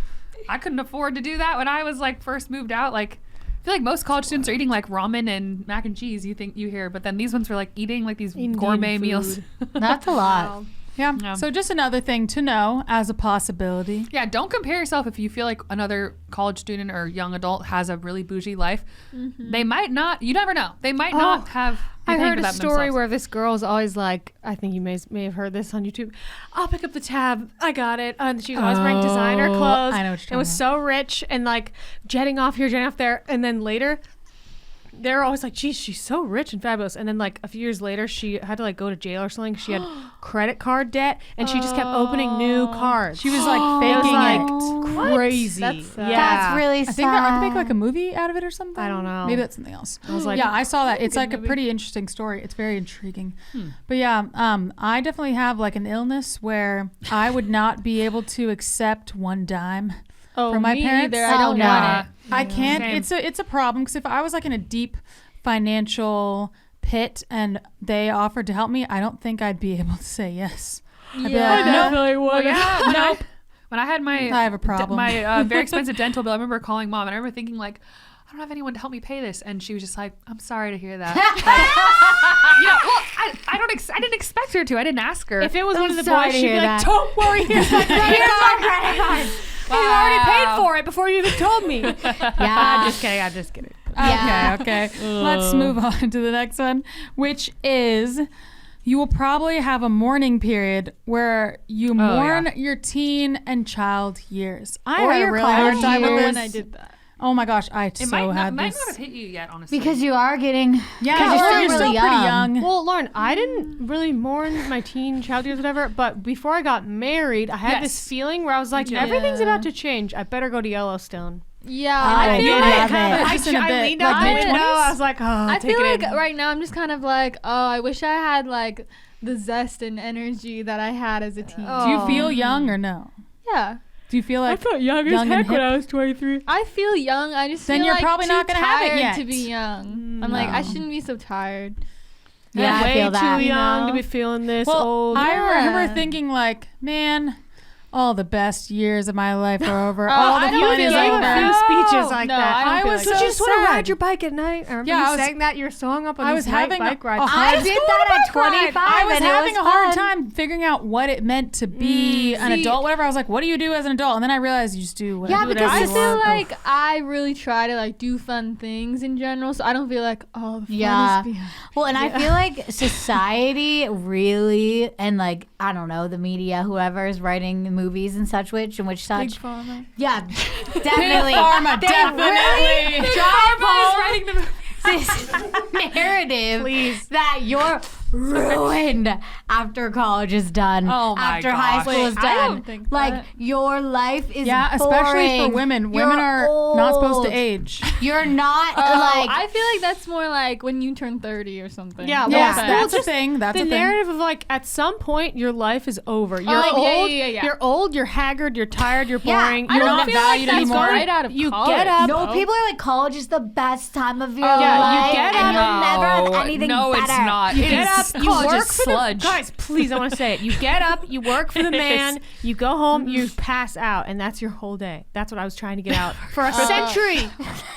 I couldn't afford to do that when I was like first moved out. Like I feel like most college students are eating like ramen and mac and cheese. You hear, but then these ones were like eating like these gourmet meals. That's a lot. Yeah. So just another thing to know as a possibility. Yeah, don't compare yourself if you feel like another college student or young adult has a really bougie life. They might not. You never know. They might not have. I heard a story where this girl's always like, I think you may have heard this on YouTube. I'll pick up the tab. I got it. And she's always wearing designer clothes. I know what you're and was so rich and like jetting off here, jetting off there. And then later, they're always like, geez, she's so rich and fabulous. And then like a few years later, she had to like go to jail or something. She had credit card debt and she just kept opening new cards. She was like faking it crazy. That's That's really sad. I think aren't they making like a movie out of it or something? I don't know. Maybe that's something else. I was like, yeah, I saw that. It's like a pretty interesting story. It's very intriguing. But yeah, I definitely have like an illness where I would not be able to accept one dime from my parents. Either. I don't want it. I can't. Same. It's a problem because if I was like in a deep financial pit and they offered to help me, I don't think I'd be able to say yes. I'd be like, nope. Nope. When I had my I have a problem. my very expensive dental bill, I remember calling mom and I remember thinking like, I don't have anyone to help me pay this, and she was just like, I'm sorry to hear that. I didn't expect her to. I didn't ask her. if it was one of the sorry boys, to she'd be hear like, that. don't worry, here's my credit card. You already paid for it before you even told me. Yeah. I'm just kidding. Yeah. Okay. Let's move on to the next one, which is you will probably have a mourning period where you mourn your teen and child years. I Or had your a really hard college time with years. this. When I did that. Oh my gosh, I it so might had not this. have hit you yet, honestly. Because you are getting. Yeah, you're still really pretty young. Well, Lauren, I didn't really mourn my teen child years, whatever. But before I got married, I had this feeling where I was like, everything's about to change. I better go to Yellowstone. Yeah, I feel did like love it. Just in a bit, leaned like out the window. mid-twenties? I was like, oh, I take feel it like in. right now I'm just kind of like, oh, I wish I had like the zest and energy that I had as a teen. Do you feel young or no? Yeah. Do you feel like young young and hip? I was 23. I feel young. I just Then feel you're like probably too not gonna have it tired yet. to be young. I'm like, I shouldn't be so tired. Yeah, I way feel that. too young You to know? be feeling this Well, old. I Yeah. remember thinking like, man, all the best years of my life are over. Oh, all the I don't fun feel is like over. that. few speeches like No, that. I don't I feel was like so that. you just want to sad. ride your bike at night. I remember Yeah, I you was- sang that your song up on I these was having bike rides. I did that at 25. I was and having it a hard fun. time figuring out what it meant to be an see- adult, whatever. I was like, what do you do as an adult? And then I realized you just do whatever. Yeah, because I you feel want. like I really try to like do fun things in general, so I don't feel like the fun Yeah. is behind. Well, and I feel like society really, and like, I don't know, the media, whoever is writing the movies and such, which and which Big such. pharma. Yeah, definitely. Pharma, They definitely. really drive home writing the this narrative that you're ruined after college is done. Oh my after high gosh. school is Wait, I done. don't think like that. your life is Yeah, especially for boring. women. You're Women are not supposed to old. age. You're not I like feel like that's more like when you turn 30 or something. Yeah, Yes, well, that's a just thing. That's the a thing. narrative of like at some point your life is over. You're Oh, yeah, old. yeah. You're old. You're haggard. You're tired. You're Yeah, boring. I You're don't not feel like valued that's anymore. right out of you college. get up. no, people are like college is the best time of your Yeah, you life, get and up- you'll never have anything no, better. it's not. You It get is- up, you college work is for sludge. the guys. Please, I want to say it. You get up, you work for the man, you go home, you pass out, and that's your whole day. That's what I was trying to get out for a century.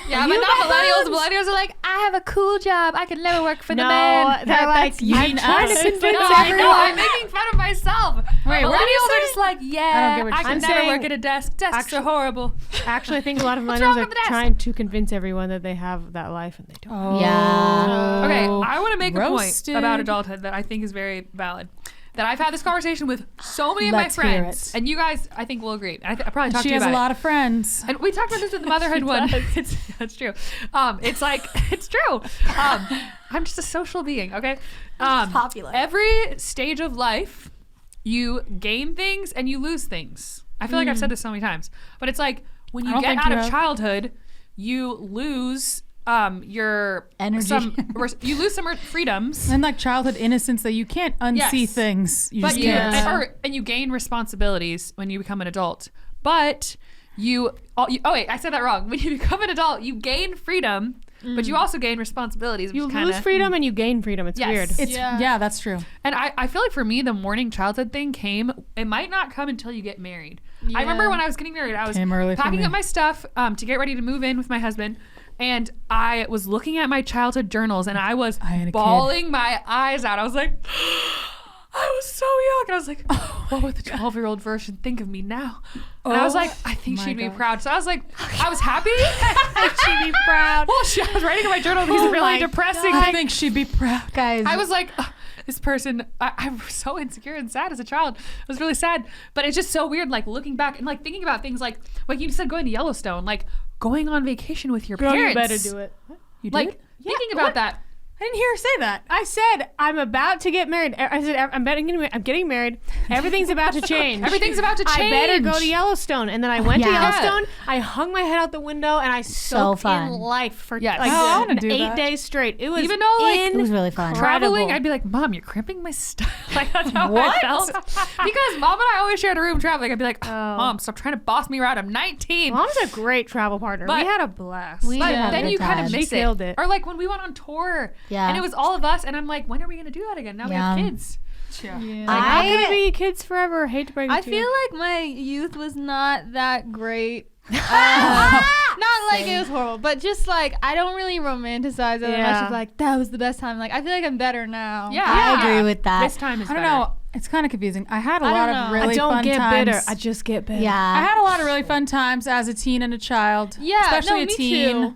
Yeah, but not millennials. Millennials are like, I have a cool job. I could never work for the No, man. they're like, you I'm mean trying to us. convince No, I know. everyone. I'm making fun of myself. Wait, what did you millennials are just like, yeah, I saying. could never work at a desk. Desks are horrible. Actually, I think a lot of wrong millennials with are the desk? trying to convince everyone that they have that life and they don't. Oh. Yeah. Okay, I want to make a Roasted. point about adulthood that I think is very valid. That I've had this conversation with so many of Let's my hear friends, it. and you guys, I think, will agree. I probably talked She to you has about a lot it. of friends. And we talked about this with the motherhood one. That's true. It's like it's true. I'm just a social being. Okay. popular. Every stage of life, you gain things and you lose things. I feel like I've said this so many times, but it's like when I you don't get think out you of have. childhood, you lose your Energy. you lose some freedoms. And like childhood innocence that you can't unsee Yes. things. You But just you, can't. and you gain responsibilities when you become an adult. But I said that wrong. When you become an adult, you gain freedom, but you also gain responsibilities. Which You is kinda, lose freedom and you gain freedom. It's Yes. weird. It's yeah, that's true. And I feel like for me, the mourning childhood thing it might not come until you get married. I remember when I was getting married, I was Came early for packing me. up my stuff to get ready to move in with my husband. And I was looking at my childhood journals and I was had a kid. bawling my eyes out. I was like, I was so young. And I was like, what would the 12-year-old version think of me now? And I was like, I think my she'd be gosh. proud. So I was like, I was happy. She'd be proud. Well, I was writing in my journal these really my depressing I things. think she'd be proud. Guys, I was like, this person, I was so insecure and sad as a child. It was really sad. But it's just so weird, like looking back and like thinking about things like you said, going to Yellowstone, like going on vacation with your Girl, parents. you better do it. You Like did? thinking about that. I didn't hear her say that. I said I'm about to get married. I said I'm getting married. Everything's about to change. Everything's about to change. I better go to Yellowstone. And then I went to Yeah. Yellowstone. I hung my head out the window and I soaked fun. in life for Yes. like Oh, I wanna do 8 that. days straight. It was Even though, like, it was really fun. Traveling, incredible. I'd be like, Mom, you're crimping my style. Like that's how I What? felt. Because Mom and I always shared a room traveling. I'd be like, Mom, stop trying to boss me around. I'm 19. Mom's a great travel partner. But- we had a blast. We But did have a then good you kind time. of miss She killed it. Or like when we went on tour, Yeah. and it was all of us, and I'm like, when are we gonna do that again? Now we have Yeah. kids. Yeah. Like, not gonna be kids forever. Hate to break it I to feel you. like my youth was not that great. Not like it was horrible, but just like I don't really romanticize it. And I Yeah. was like, that was the best time. Like I feel like I'm better now. Yeah, I agree with that. This time is I don't better. know. It's kind of confusing. I had a I lot don't of know. really I don't fun get times. bitter. I just get bitter. I Yeah. had a lot of really fun times as a teen and a child. Yeah, especially no, a me teen. too.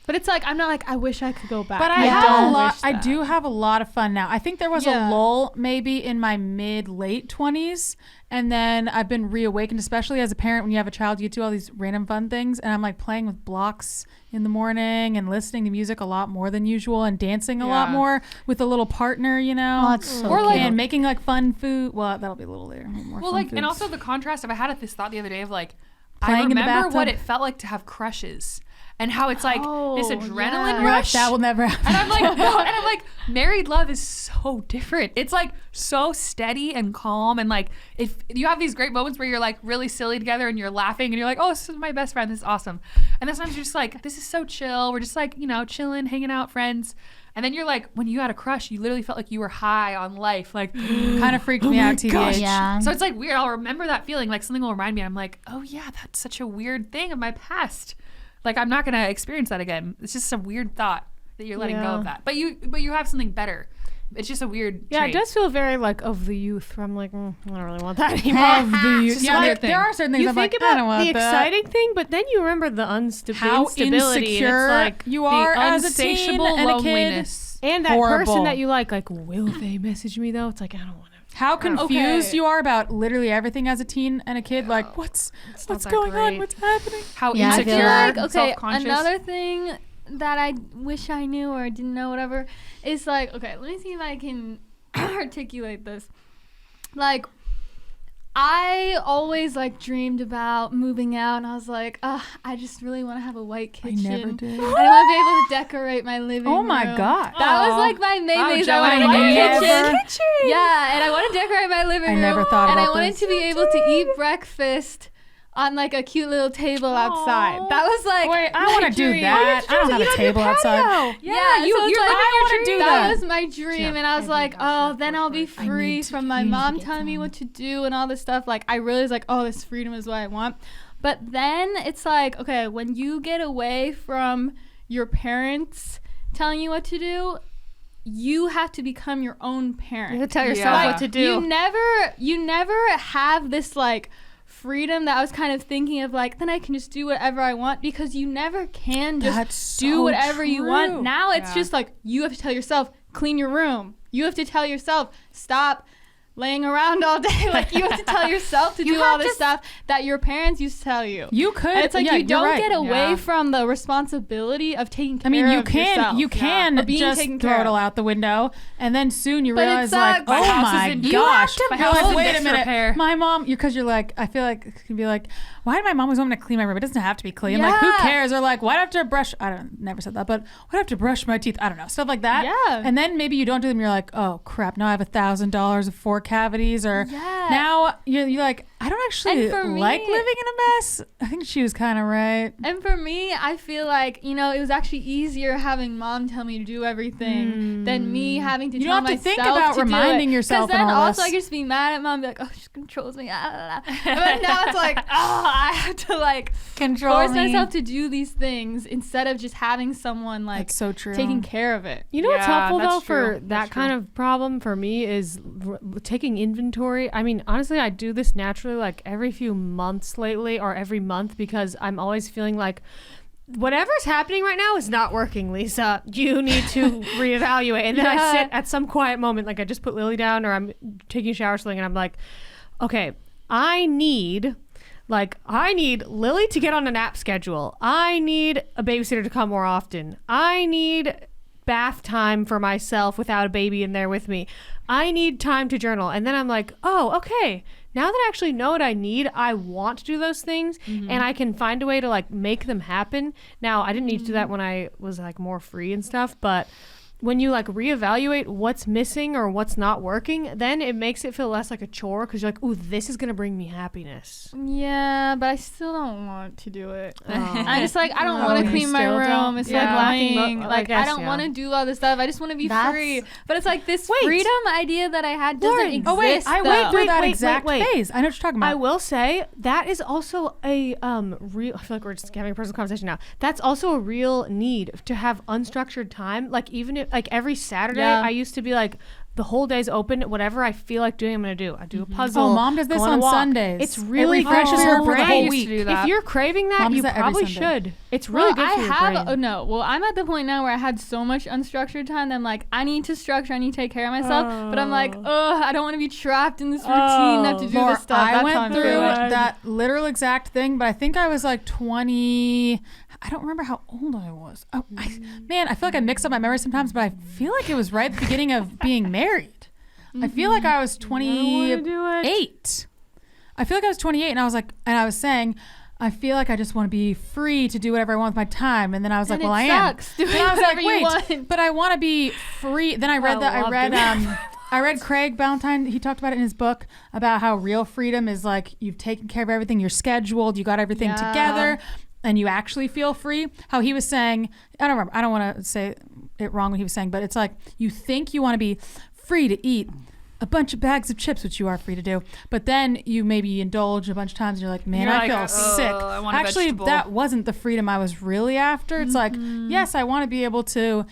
But it's like I'm not like I wish I could go back. But I Yeah. have a don't lot. wish I that. do have a lot of fun now. I think there was Yeah. a lull maybe in my late 20s, and then I've been reawakened. Especially as a parent, when you have a child, you do all these random fun things, and I'm like playing with blocks in the morning and listening to music a lot more than usual, and dancing a lot Yeah. more with a little partner. You know, Oh, it's so Or, like, cute. and making like fun food. Well, that'll be a little later. More Well, fun like, and foods. also the contrast of I had this thought the other day of like, I Playing in the remember what bathtub. it felt like to have crushes and how it's like this Oh, adrenaline yeah. You're like, rush. that will never happen. and I'm like, no, and I'm like, married love is so different. It's like so steady and calm, and like if you have these great moments where you're like really silly together and you're laughing and you're like, oh, this is my best friend, this is awesome. And then sometimes you're just like, this is so chill. We're just like, chilling, hanging out, friends. And then you're like, when you had a crush, you literally felt like you were high on life, like. Kind of freaked me out. TBH. Yeah. So it's like weird. I'll remember that feeling. Like something will remind me. I'm like, oh yeah, that's such a weird thing of my past. Like I'm not gonna experience that again. It's just a weird thought that you're letting go Yeah. of that. But you have something better. It's just a weird. Yeah, trait. it does feel very like of the youth. Where I'm like, I don't really want that anymore. Have the It's just a yeah, weird there thing. are certain things You I'm think like, I don't about want the that. exciting thing, but then you remember the How instability. insecure And it's like, you are the as a teen unsatiable and a kid. loneliness. and that Horrible. person that you like, will they message me though? It's like I don't want to. How confused Okay. you are about literally everything as a teen and a kid. Like, what's not that going on? great. What's happening? How Yeah, I feel insecure, that. Like, okay, self-conscious. another thing that I wish I knew or didn't know, whatever, is like, okay, let me see if I can articulate this. Like, I always like dreamed about moving out, and I was like, I just really want to have a white kitchen. never did. And I want to be able to decorate my living Oh my room. God. That was like my main Wow, thing. I Joanna, wanted a white never- kitchen. Yeah, and I want to decorate my living I room. never thought And I about wanted this. to be able to eat breakfast on like a cute little table outside. That was like Wait, I my want to do dream. that. I don't have a table outside. Yeah, you- so it's you're like, living I your want to dream. do that that. was my dream, and I was like, oh, then I'll be free from my you need to mom get telling me some. what to do and all this stuff. Like, I really was like, oh, this freedom is what I want. But then it's like, okay, when you get away from your parents telling you what to do, you have to become your own parent. You have to tell yourself Yeah. what to do. You never have this like freedom that I was kind of thinking of, like, then I can just do whatever I want, because you never can just That's do so whatever you want. true. Now it's Yeah. just like, you have to tell yourself, clean your room. You have to tell yourself, stop laying around all day. Like, you have to tell yourself to You do all have this to- stuff that your parents used to tell you. You could. And it's like, yeah, you you're don't right. get away Yeah. from the responsibility of taking care I mean, you of can yourself. you can Or being just taken throw care it of. all out the window, and then soon you But it realize like, sucks. oh My house my is in- gosh, You have to My You're house like, is in wait a minute, disrepair. my mom, because you're like, I feel like it can be like, why did my mom always want me to clean my room? It doesn't have to be clean. Like, who Yeah. cares? Or like, why do I have to brush? I don't never said that, but why do I have to brush my teeth? I don't know, stuff like that. Yeah. And then maybe you don't do them. You're like, oh crap, now I have $1,000 of 4 cavities, or Yeah. now you're like, I don't actually And for like me- living in a mess. I think she was kind of right. And for me, I feel like, you know, it was actually easier having mom tell me to do everything than me having to You tell don't have to think myself about to do reminding it. yourself Because then and all also this. I could just be mad at mom and be like, oh, she controls me. Ah, blah, blah. But now it's like, oh, I have to like Control force me. myself to do these things instead of just having someone like That's so true. taking care of it. You know what's Yeah, helpful that's though for true. that That's kind true. of problem for me is taking inventory. I mean, honestly, I do this naturally, like every few months lately, or every month, because I'm always feeling like whatever's happening right now is not working, Lisa. You need to reevaluate. And then I Yeah. sit at some quiet moment, like I just put Lily down, or I'm taking a shower or something, and I'm like, okay, I need Lily to get on a nap schedule. I need a babysitter to come more often. I need bath time for myself without a baby in there with me. I need time to journal. And then I'm like, oh, okay. Now that I actually know what I need, I want to do those things, and I can find a way to like make them happen. Now, I didn't need to do that when I was like more free and stuff, but when you like reevaluate what's missing or what's not working, then it makes it feel less like a chore, because you're like, ooh, this is gonna bring me happiness. Yeah, but I still don't want to do it. Oh. I just like, I don't Oh, want to you clean my still room. don't? It's Yeah. like Lacking lying. I Like, I guess, don't yeah. want to do all this stuff. I just want to be That's- free. But it's like this Wait. freedom idea that I had doesn't Lauren. exist. Oh wait, I though. went through that wait, exact wait. phase. I know what you're talking about. I will say that is also a real. I feel like we're just having a personal conversation now. That's also a real need to have unstructured time. Like even if like every Saturday, Yeah. I used to be like, the whole day's open. Whatever I feel like doing, I'm gonna do. I do a puzzle. Oh, Mom does this go a on walk. Sundays. It's It really refreshes good for her your for the brain. whole used week. to do that. If you're craving that, Mom does you that every probably Sunday. should. It's Well, really good for your brain. no. Well, I'm at the point now where I had so much unstructured time that I'm like, I need to structure. I need to take care of myself. But I'm like, I don't want to be trapped in this routine. Have to do Laura, this stuff. I That's how went I'm through feeling. that literal exact thing, but I think I was like 20. I don't remember how old I was. Oh, I feel like I mix up my memories sometimes, but I feel like it was right at the beginning of being married. I feel like I was 28. I feel like I was 28, and I was like, and I was saying, I feel like I just want to be free to do whatever I want with my time. And then I was like, And well, it I am. sucks doing And I was like, whatever you wait, want. but I want to be free. Then I read that. I love read doing I read Craig Ballantyne. He talked about it in his book about how real freedom is like you've taken care of everything, you're scheduled, you got everything Yeah. together, and you actually feel free. How he was saying, I don't remember. I don't want to say it wrong what he was saying, but it's like you think you want to be free to eat a bunch of bags of chips, which you are free to do, but then you maybe indulge a bunch of times and you're like, man, You're I like, feel "Oh, sick. I want a Actually, vegetable." that wasn't the freedom I was really after. It's like, yes, I want to be able to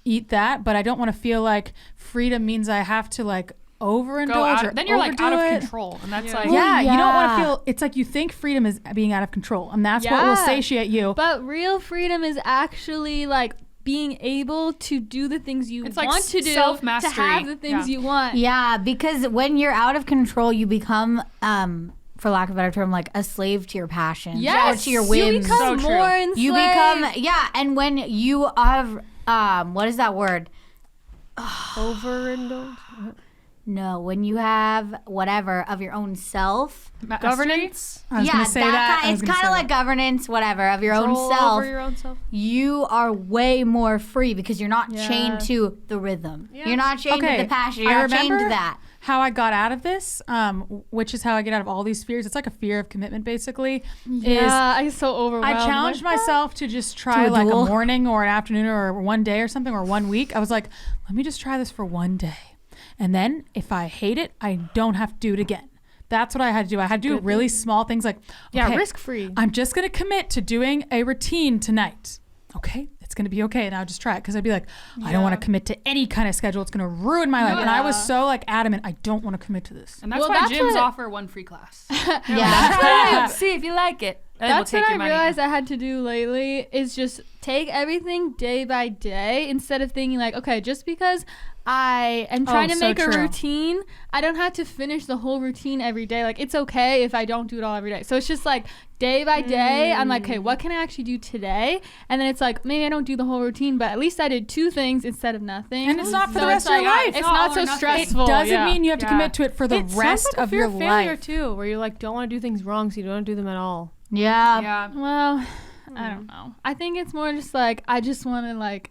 eat that, but I don't want to feel like freedom means I have to like overindulge or then you're like out overdo of it. control, and that's like Yeah, you don't want yeah. to feel. It's like you think freedom is being out of control, and that's what will Yeah. satiate you. But real freedom is actually like being able to do the things you It's like want to do, to self-mastery. have the things Yeah. you want. Yeah, because when you're out of control, you become, for lack of a better term, like a slave to your passions or to your you whims. become So more true. enslaved. You become, yeah, and when you have, what is that word? Overindulge. No, when you have whatever of your own self. Governance. I was gonna say that. I was It's gonna kind say of that. like governance, whatever, of your own Control self. over your own self. You are way more free because you're not Yeah. chained to the rhythm. Yeah. You're not chained to the passion. You're I not chained to remember that. how I got out of this, which is how I get out of all these fears. It's like a fear of commitment, basically. Yeah, I'm so overwhelmed. I challenged Like, myself to just try To a like duel? a morning or an afternoon or 1 day or something or 1 week. I was like, let me just try this for 1 day. And then if I hate it, I don't have to do it again. That's what I had to do. I had to do really small things like, Yeah, okay, risk free. I'm just going to commit to doing a routine tonight. Okay, it's it's going to be okay. And I'll just try it. Cause I'd be like, I don't want to commit to any kind of schedule. It's going to ruin my life. And I was so like adamant. I don't want to commit to this. And that's why gyms offer 1 free class. Yeah. See if you like it. And That's we'll take what I your money. realized I had to do lately is just take everything day by day instead of thinking like, okay, just because I am trying to so make a true. routine, I don't have to finish the whole routine every day. Like, it's okay if I don't do it all every day. So it's just like day by day, I'm like, okay, what can I actually do today? And then it's like, maybe I don't do the whole routine, but at least I did 2 things instead of nothing. And it's not for So the rest it's of your like, life. It's not all so or nothing. stressful. It doesn't yeah. mean you have to commit to it for the It sounds rest like a of fear your of failure life. too, where you like don't want to do things wrong, so you don't do them at all. Yeah. Yeah. Well, I don't know. I think it's more just like I just want to like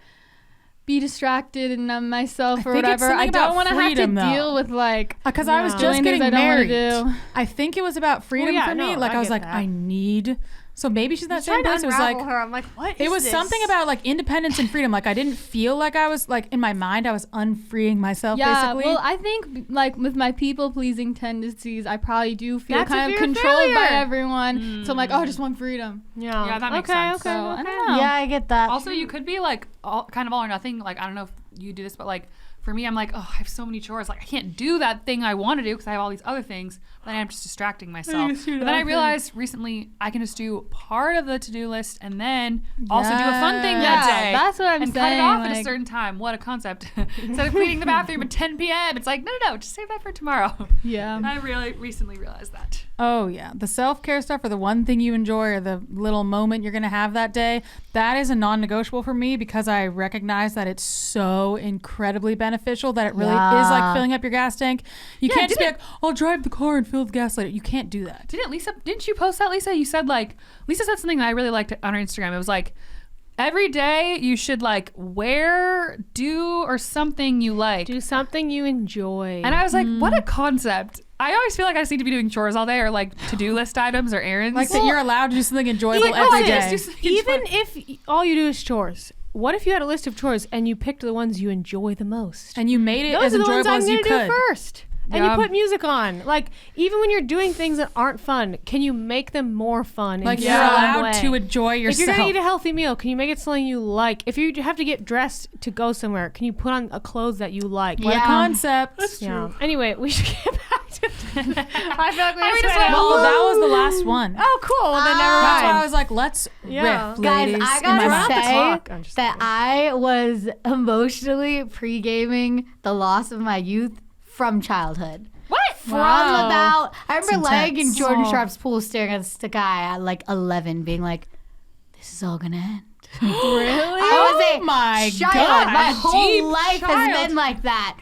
be distracted and numb myself or think it's whatever. something I don't about want to have to freedom, though. deal with like Because I was No. just doing things getting I don't wanna married. do. I think it was about freedom yeah, for me. no, Like I I was get like, that. I need. So maybe she's in that same place. It was like her. I'm like, what? it was something about like independence and freedom. Like I didn't feel like I was like in my mind I was unfreeing myself. Yeah, basically. well, I think like with my people pleasing tendencies, I probably do feel That's a kind of fear of controlled by failure. everyone. So I'm like, oh, I just want freedom. Yeah. Yeah, that makes okay, sense. Okay. So I don't know. Yeah, I get that. Also, you could be like kind of all or nothing. Like, I don't know if you do this, but like for me, I'm like, oh, I have so many chores. Like, I can't do that thing I want to do because I have all these other things. But then I'm just distracting myself. But then I realized recently I can just do part of the to-do list and then also do a fun thing that Yeah, day. that's what I'm and saying. cut it off at a like- certain time. What a concept. Instead of cleaning the bathroom at 10 p.m., it's like, no, just save that for tomorrow. Yeah. I really recently realized that. Oh yeah, the self-care stuff or the one thing you enjoy or the little moment you're gonna have that day, that is a non-negotiable for me because I recognize that it's so incredibly beneficial that it really is like Yeah. filling up your gas tank. You can't just be like, I'll drive the car and fill the gas later. You can't do that. Didn't you post that, Lisa? You said like, Lisa said something that I really liked on her Instagram. It was like, every day you should like do or something you like. Do something you enjoy. And I was like, what a concept. I always feel like I just need to be doing chores all day or like to-do list items or errands. Like that you're allowed to do something enjoyable Even- every just day. do something Even enjoyable. if all you do is chores, what if you had a list of chores and you picked the ones you enjoy the most? And you made it Those as are the ones enjoyable I'm as you gonna do could. first. And Yeah. you put music on. Like, even when you're doing things that aren't fun, can you make them more fun? Like in you're some allowed way? to enjoy If yourself. you're gonna eat a healthy meal, can you make it something you like? If you have to get dressed to go somewhere, can you put on a clothes that you like? What a Yeah. concept. Yeah. Anyway, we should get back to. I feel like we I just just went went, Well, all- that was the last one. Oh, cool. Well, then never That's mind. why I was like, let's Yeah. riff, Guys, ladies. I in my gotta mind. to say talk. I'm just that kidding. I was emotionally pre-gaming the loss of my youth from childhood. What? From about, I remember It's laying in intense. Jordan Oh. Sharp's pool staring at the guy at like 11 being like, this is all gonna end. Really? I was a my child. God. My A whole deep life child. has been like that.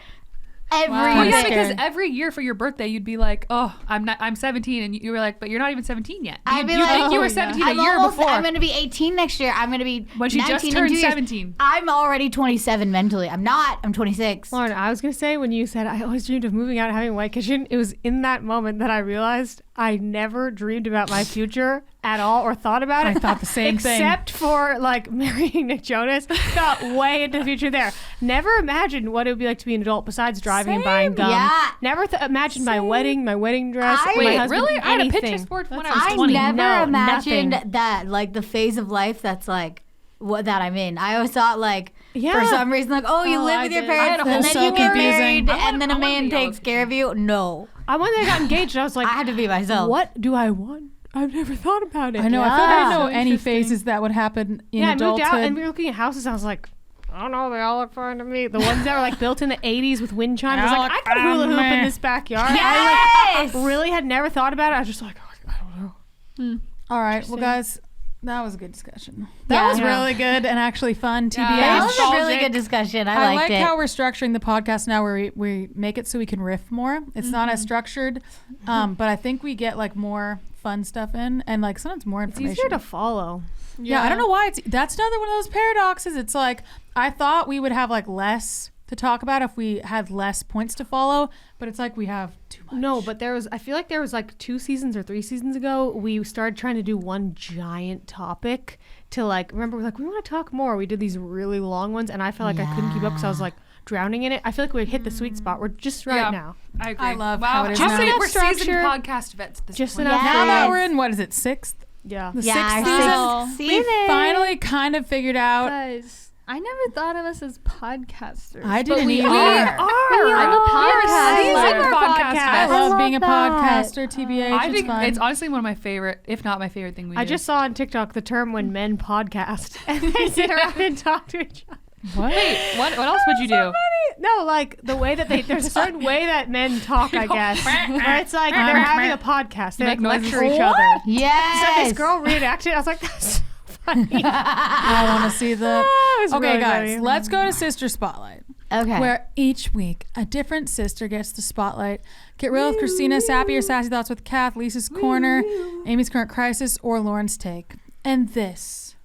Every Well, yeah, day. because every year for your birthday, you'd be like, "Oh, I'm 17," and you were like, "But you're not even 17 yet." I'd You be think like, you were oh, 17 I'm a year almost, before. I'm gonna be 18 next year. I'm gonna be When she just 19 in turned 2 years. 17. I'm already 27 mentally. I'm not. I'm 26. Lauren, I was gonna say when you said I always dreamed of moving out and having a white kitchen, it was in that moment that I realized I never dreamed about my future at all or thought about it. I thought the same thing. Except for like marrying Nick Jonas. Thought way into the future there. Never imagined what it would be like to be an adult besides driving and buying gum. Yeah. Never imagined my wedding dress. I- my Wait, husband, really? I had a anything. Pinterest board from when I was I 20. never No, imagined nothing. that, like the phase of life that's like what that I'm in. I always thought like Yeah. for some reason like, oh, you Oh, live I with your did. I had parents a and whole then you so get confusing. married I wanna- and then I a wanna man be all takes the care of you. No, I when I got engaged, I was like, I had to be myself. what do I want? I've never thought about it. I know. I feel like I Yeah. don't know So any interesting. phases that would happen in Yeah, I moved adulthood. out and we were looking at houses. I was like, I don't know, they all look fine to me. The ones that were like built in the 80s with wind chimes. I was They like, all I could hula hoop look in this backyard. Yes! I like really had never thought about it. I was just like, I don't know. All right. Well, guys, that was a good discussion. Yeah. That was Yeah. really good and actually fun. TBH. Yeah. That was a really Nostalgic. good discussion. I I liked like it. how we're structuring the podcast now where we make it so we can riff more. It's not as structured, but I think we get like more fun stuff in and like sometimes more It's information. easier to follow. Yeah, I don't know why that's another one of those paradoxes. It's like I thought we would have like less to talk about if we had less points to follow, but it's like we have too much. No, but I feel like there was like 2 seasons or 3 seasons ago, we started trying to do one giant topic to like, remember, we're like, we want to talk more. We did these really long ones and I felt like I couldn't keep up because I was like drowning in it. I feel like we hit the sweet spot. We're just right Yeah. now. I agree. I love wow. how it is Just now. we're seasoned Structure. podcast vets at this Just point. enough Now that Yes. we're in what is it 6th Yeah. The Yeah, sixth our season, sixth we season. finally kind of figured out. Guys, I never thought of us as podcasters. I but didn't we either. are. I'm a podcaster. I love I podcasts. love being a love that. podcaster, TBH. I it's think fun. it's honestly one of my favorite, if not my favorite thing we do. I just saw on TikTok the term when men podcast and they sit around and talk to each other. what? What else would you do? No, like the way that there's a certain way that men talk, I guess. Where it's like they're having a podcast. They Make like noises. lecture each other. So Yes. this girl reenacted. I was like, that's so funny. I want to see that. It was Okay, really guys, funny. let's go to Sister Spotlight, Okay. where each week a different sister gets the spotlight. Get real with Christina, Sappy or Sassy Thoughts with Kath, Lisa's Corner, Amy's Current Crisis, or Lauren's Take. And this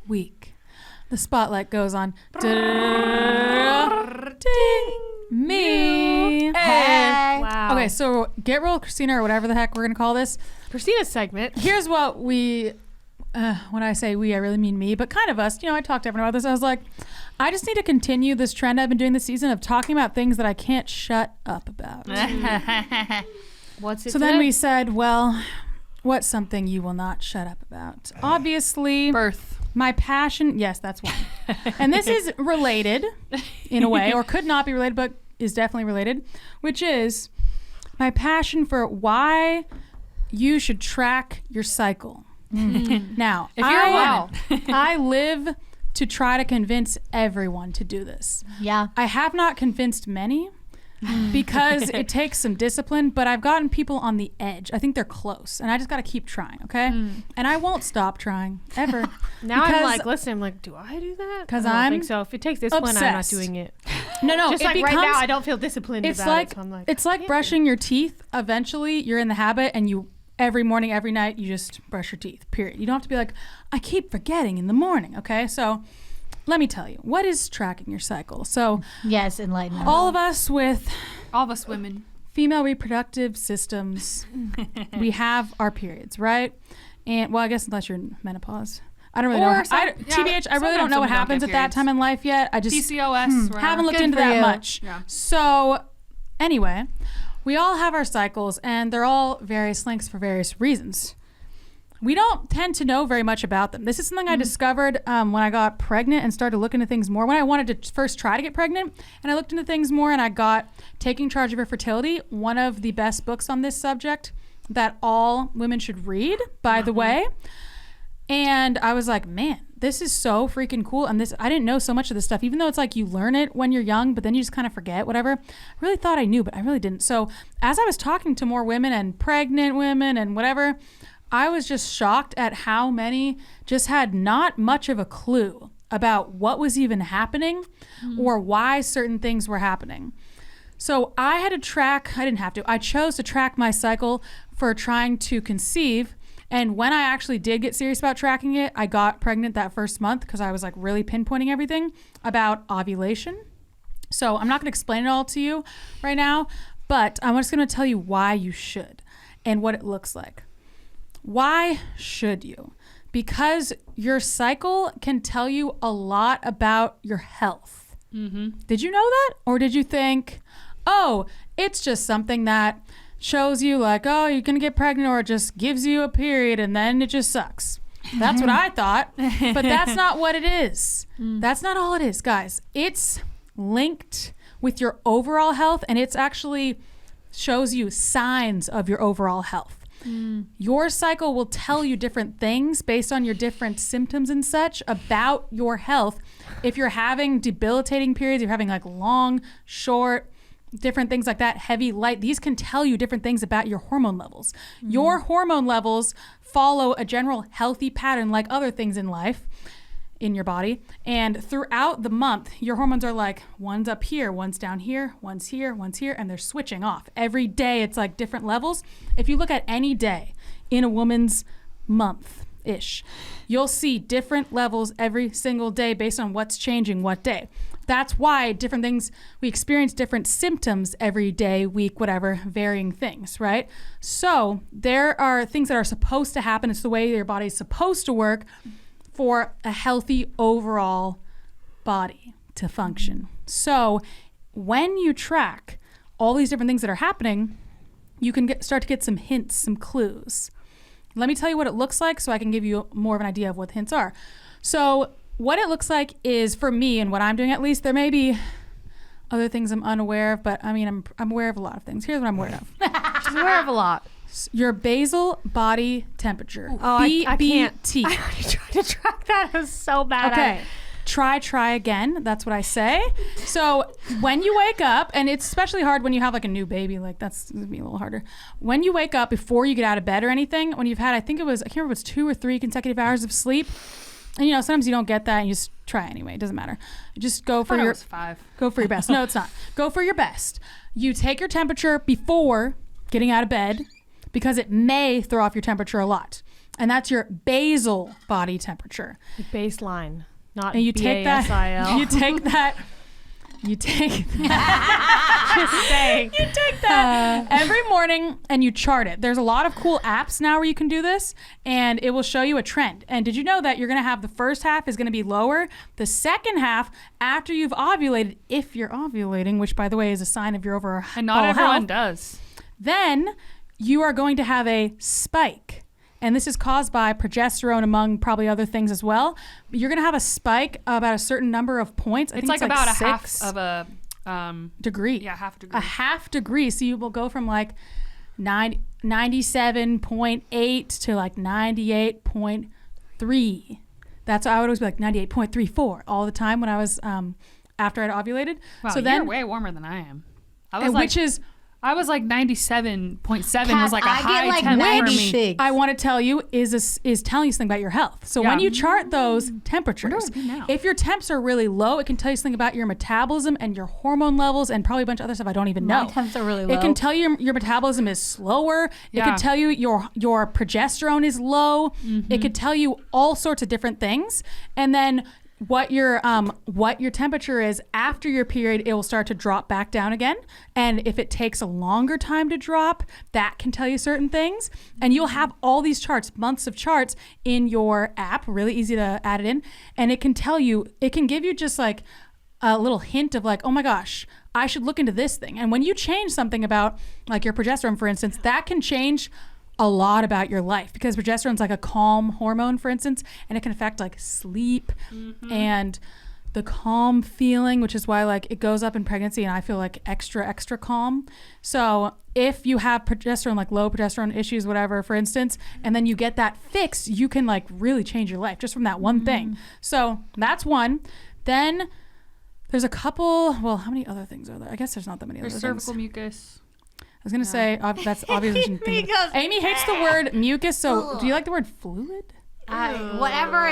week, the spotlight goes on ding, me. Hey. Wow. Okay, so get real with Christina, or whatever the heck we're going to call this. Christina's segment. Here's what we, when I say we, I really mean me, but kind of us. You know, I talked to everyone about this. I was like, I just need to continue this trend I've been doing this season of talking about things that I can't shut up about. What's it? So then we said, well, what's something you will not shut up about? Obviously, Birth. my passion. Yes, that's one. And this is related in a way, or could not be related, but is definitely related, which is my passion for why you should track your cycle. Now, If you're a woman. I live to try to convince everyone to do this. Yeah. I have not convinced many because it takes some discipline, but I've gotten people on the edge. I think they're close, and I just got to keep trying, okay? And I won't stop trying, ever. Now I'm because- like, listen, I'm like, do I do that? 'Cause I don't I'm think so. If it takes discipline, I'm not obsessed. doing it. No, Just it like becomes, right now, I don't feel disciplined it's about like, it. So I'm like, it's like brushing your teeth. Eventually, you're in the habit, and you every morning, every night, you just brush your teeth, period. You don't have to be like, I keep forgetting in the morning, okay? So let me tell you, what is tracking your cycle? So Yes, enlightenment. all of us with All of us women. female reproductive systems, we have our periods, right? And well, I guess unless you're in menopause. I don't really Or know. some- yeah, TBH, I really sometimes don't know what women don't happens get at that periods. time in life yet. I just PCOS. haven't looked Good into for that you. much. Yeah. So anyway, we all have our cycles, and they're all various lengths for various reasons. We don't tend to know very much about them. This is something I discovered when I got pregnant and started looking into things more. When I wanted to first try to get pregnant, and I looked into things more, and I got Taking Charge of Your Fertility, one of the best books on this subject that all women should read, by the way. And I was like, man, this is so freaking cool. And this, I didn't know so much of this stuff, even though it's like you learn it when you're young, but then you just kind of forget, whatever. I really thought I knew, but I really didn't. So as I was talking to more women and pregnant women and whatever, I was just shocked at how many just had not much of a clue about what was even happening or why certain things were happening. So I had to track, I didn't have to, I chose to track my cycle for trying to conceive. And when I actually did get serious about tracking it, I got pregnant that first month because I was like really pinpointing everything about ovulation. So I'm not going to explain it all to you right now, but I'm just going to tell you why you should and what it looks like. Why should you? Because your cycle can tell you a lot about your health. Did you know that? Or did you think, oh, it's just something that shows you like, oh, you're going to get pregnant, or it just gives you a period and then it just sucks. That's what I thought, but that's not what it is. That's not all it is, guys. It's linked with your overall health, and it's actually shows you signs of your overall health. Your cycle will tell you different things based on your different symptoms and such about your health. If you're having debilitating periods, you're having like long, short, different things like that, heavy, light, these can tell you different things about your hormone levels. Your hormone levels follow a general healthy pattern like other things in life, in your body. And throughout the month, your hormones are like, one's up here, one's down here, one's here, one's here, and they're switching off. Every day, it's like different levels. If you look at any day in a woman's month-ish, you'll see different levels every single day based on what's changing what day. That's why different things, we experience different symptoms every day, week, whatever, varying things, right? So there are things that are supposed to happen. It's the way your body is supposed to work for a healthy overall body to function. So when you track all these different things that are happening, you can start to get some hints, some clues. let me tell you what it looks like so I can give you more of an idea of what the hints are. So what it looks like is, for me and what I'm doing at least, there may be other things I'm unaware of, but I mean, I'm aware of a lot of things. Here's what I'm aware of. She's aware of a lot. Your basal body temperature. Oh, I can't. BBT. I already tried to track that. I was so bad at Okay. it. Try again. That's what I say. So when you wake up, and it's especially hard when you have like a new baby, like that's gonna be a little harder. When you wake up before you get out of bed or anything, when you've had, I can't remember if it was 2 or 3 consecutive hours of sleep. And sometimes you don't get that and you just try anyway. It doesn't matter. Just go for It your was 5. Go for your best. No, it's not. Go for your best. You take your temperature before getting out of bed because it may throw off your temperature a lot. And that's your basal body temperature. Baseline, not And you take that. BASIL. You take that. You take Just saying. You take that every morning and you chart it. There's a lot of cool apps now where you can do this, and it will show you a trend. And did you know that you're going to have the first half is going to be lower, the second half after you've ovulated, if you're ovulating, which by the way is a sign of your overall And not everyone health, does. then you are going to have a spike. And this is caused by progesterone, among probably other things as well. You're going to have a spike about a certain number of points. I It's think like about a 6 half of a degree. Yeah, half a degree. A half degree. So you will go from like 97.8 to like 98.3. That's I would always be like 98.34 all the time when I was after I'd ovulated. Wow, so then, you're way warmer than I am. I was and like, which is I was like 97.7 was like a I high get like temp for me. 96. I want to tell you is telling you something about your health. So Yeah. when you chart those temperatures, Where do I be now? if your temps are really low, it can tell you something about your metabolism and your hormone levels and probably a bunch of other stuff I don't even know. My temps are really It low. can tell you your metabolism is slower. It Yeah. can tell you your progesterone is low. It could tell you all sorts of different things. And then what your temperature is after your period, it will start to drop back down again. And if it takes a longer time to drop, that can tell you certain things. And you'll have all these charts, months of charts in your app, really easy to add it in. And it can tell you, it can give you just like a little hint of like, oh my gosh, I should look into this thing. And when you change something about like your progesterone, for instance, that can change a lot about your life because progesterone's like a calm hormone, for instance, and it can affect like sleep and the calm feeling, which is why like it goes up in pregnancy and I feel like extra calm. So if you have progesterone, like low progesterone issues, whatever, for instance, and then you get that fixed, you can like really change your life just from that one thing. So that's one. Then there's a couple, well, how many other things are there? I guess there's not that many There's other cervical things. mucus. I was gonna say that's obviously. He goes, Amy hates the word mucus. So do you like the word fluid? Whatever.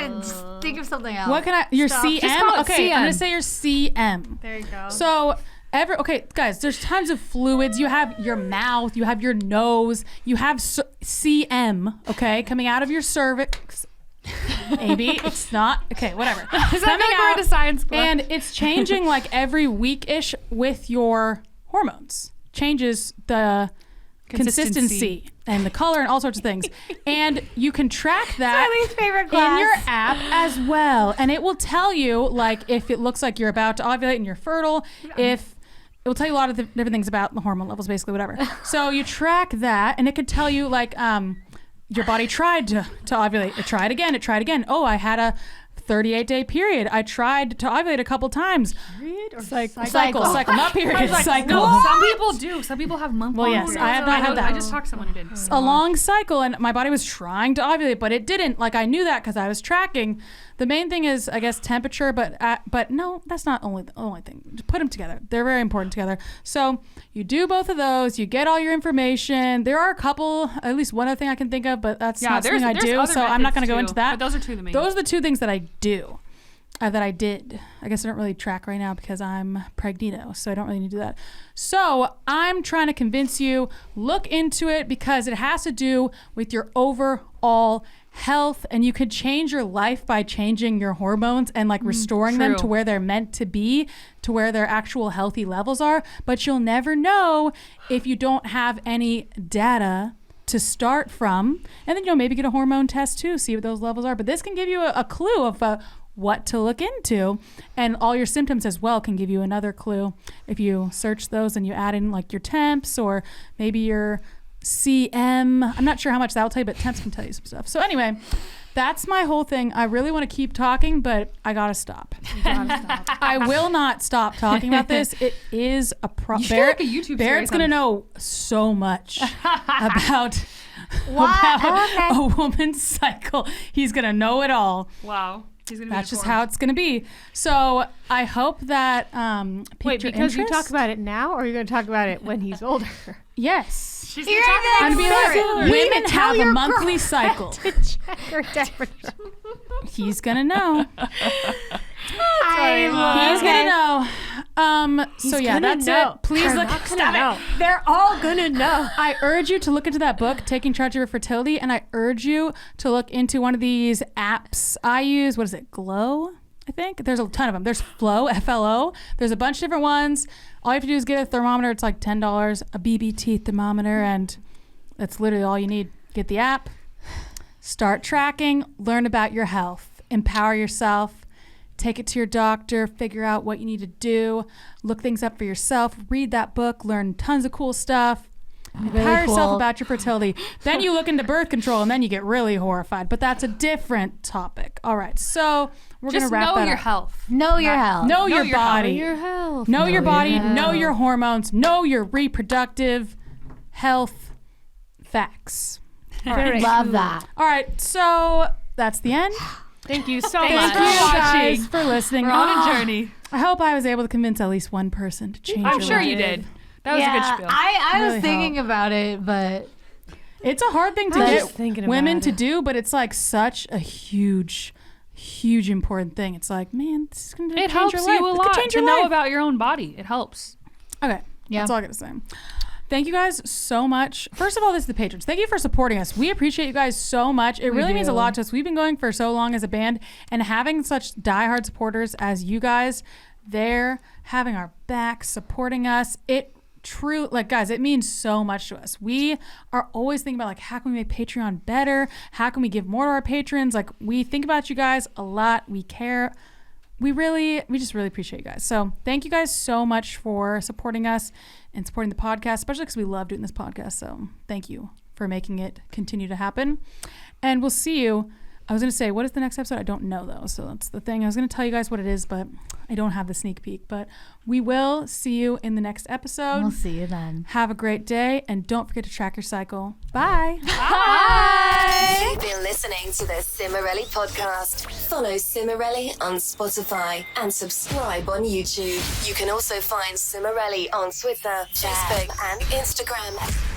Think of something else. What can I? Your Stop. CM. Just call it Okay, I'm gonna CM. say your CM. There you go. So okay, guys, there's tons of fluids. You have your mouth, you have your nose, you have CM. Okay, coming out of your cervix. Maybe it's not okay. Whatever. Is that Coming like we're out, at a science club? and it's changing like every week-ish with your hormones. Changes the consistency and the color and all sorts of things. And you can track that least favorite class. in your app as well. And it will tell you like if it looks like you're about to ovulate and you're fertile, if it will tell you a lot of different things about the hormone levels, basically, whatever. So you track that and it could tell you like your body tried to ovulate. It tried again. Oh, I had a 38-day period. I tried to ovulate a couple times. Period or Cycle, not period. Cycle. No, some people do. Some people have month. Well, yes, I have not had that. I just talked to someone who did. A long cycle, and my body was trying to ovulate, but it didn't. Like I knew that because I was tracking. The main thing is, I guess, temperature, but no, that's not the only thing. Just put them together. They're very important together. So you do both of those. You get all your information. There are a couple, at least one other thing I can think of, but that's not something I do. So I'm not going to go into that. But those are two of the main. Those are the two things that I do. That I did. I guess I don't really track right now because I'm pregnito, so I don't really need to do that. So I'm trying to convince you, look into it because it has to do with your overall health, and you could change your life by changing your hormones and like restoring them true. to where they're meant to be, to where their actual healthy levels are. But you'll never know if you don't have any data to start from. And then you'll maybe get a hormone test too, see what those levels are. But this can give you a clue of what to look into, and all your symptoms as well can give you another clue if you search those and you add in like your temps or maybe your CM. I'm not sure how much that will tell you, but temps can tell you some stuff. So anyway, that's my whole thing. I really want to keep talking, but I gotta stop. I will not stop talking about this. It is a You should do like a YouTube Barrett's series gonna on- know so much about What? a woman's cycle. He's gonna know it all. Wow. He's gonna be That's just informed. how it's gonna be. So I hope that piqued Wait, your because you interest. talk about it now, or are you going to talk about it when he's older? Yes. She's You're gonna talk about And be like, You women need to tell have a your monthly girl cycle. To check her temperature. He's gonna know. I He's gonna know. So yeah, that's it. Please They're look. not gonna know. They're all gonna know. I urge you to look into that book, Taking Charge of Your Fertility, and I urge you to look into one of these apps I use. What is it? Glow, I think. There's a ton of them. There's Flow, FLO. There's a bunch of different ones. All you have to do is get a thermometer. It's like $10, a BBT thermometer, and that's literally all you need. Get the app, start tracking, learn about your health, empower yourself, take it to your doctor, figure out what you need to do, look things up for yourself, read that book, learn tons of cool stuff. Empower yourself cool. about your fertility. Then you look into birth control, and then you get really horrified. But that's a different topic. All right, so we're Just gonna wrap know that your up. health. Know your health. Know your your body. health. Know your body. health. Know your hormones. Know your reproductive health facts. Love that. All right, so that's the end. Thank you so Thank much. you guys for listening. We're on a journey. I hope I was able to convince at least one person to change. I'm their sure life. you did. That was a good spiel. I was Really thinking about it, but It's a hard thing to I was get just thinking women about to it. do, but it's like such a huge important thing. It's like, man, this is gonna It change helps your you life. a It could lot change to your know life. about your own body. It helps. Okay, Yeah. that's all I gotta say. Thank you guys so much. First of all, this is the patrons. Thank you for supporting us. We appreciate you guys so much. It really means a lot to us. We've been going for so long as a band, and having such diehard supporters as you guys there, having our back, supporting us, guys, it means so much to us. We are always thinking about, like, how can we make Patreon better? How can we give more to our patrons? Like, we think about you guys a lot. We care. We just really appreciate you guys. So thank you guys so much for supporting us and supporting the podcast, especially because we love doing this podcast. So thank you for making it continue to happen. And we'll see you. I was going to say, what is the next episode? I don't know, though. So that's the thing. I was going to tell you guys what it is, but I don't have the sneak peek. But we will see you in the next episode. we'll see you then. Have a great day. And don't forget to track your cycle. Bye. You've been listening to the Cimorelli podcast. Follow Cimorelli on Spotify and subscribe on YouTube. You can also find Cimorelli on Twitter, Facebook, and Instagram.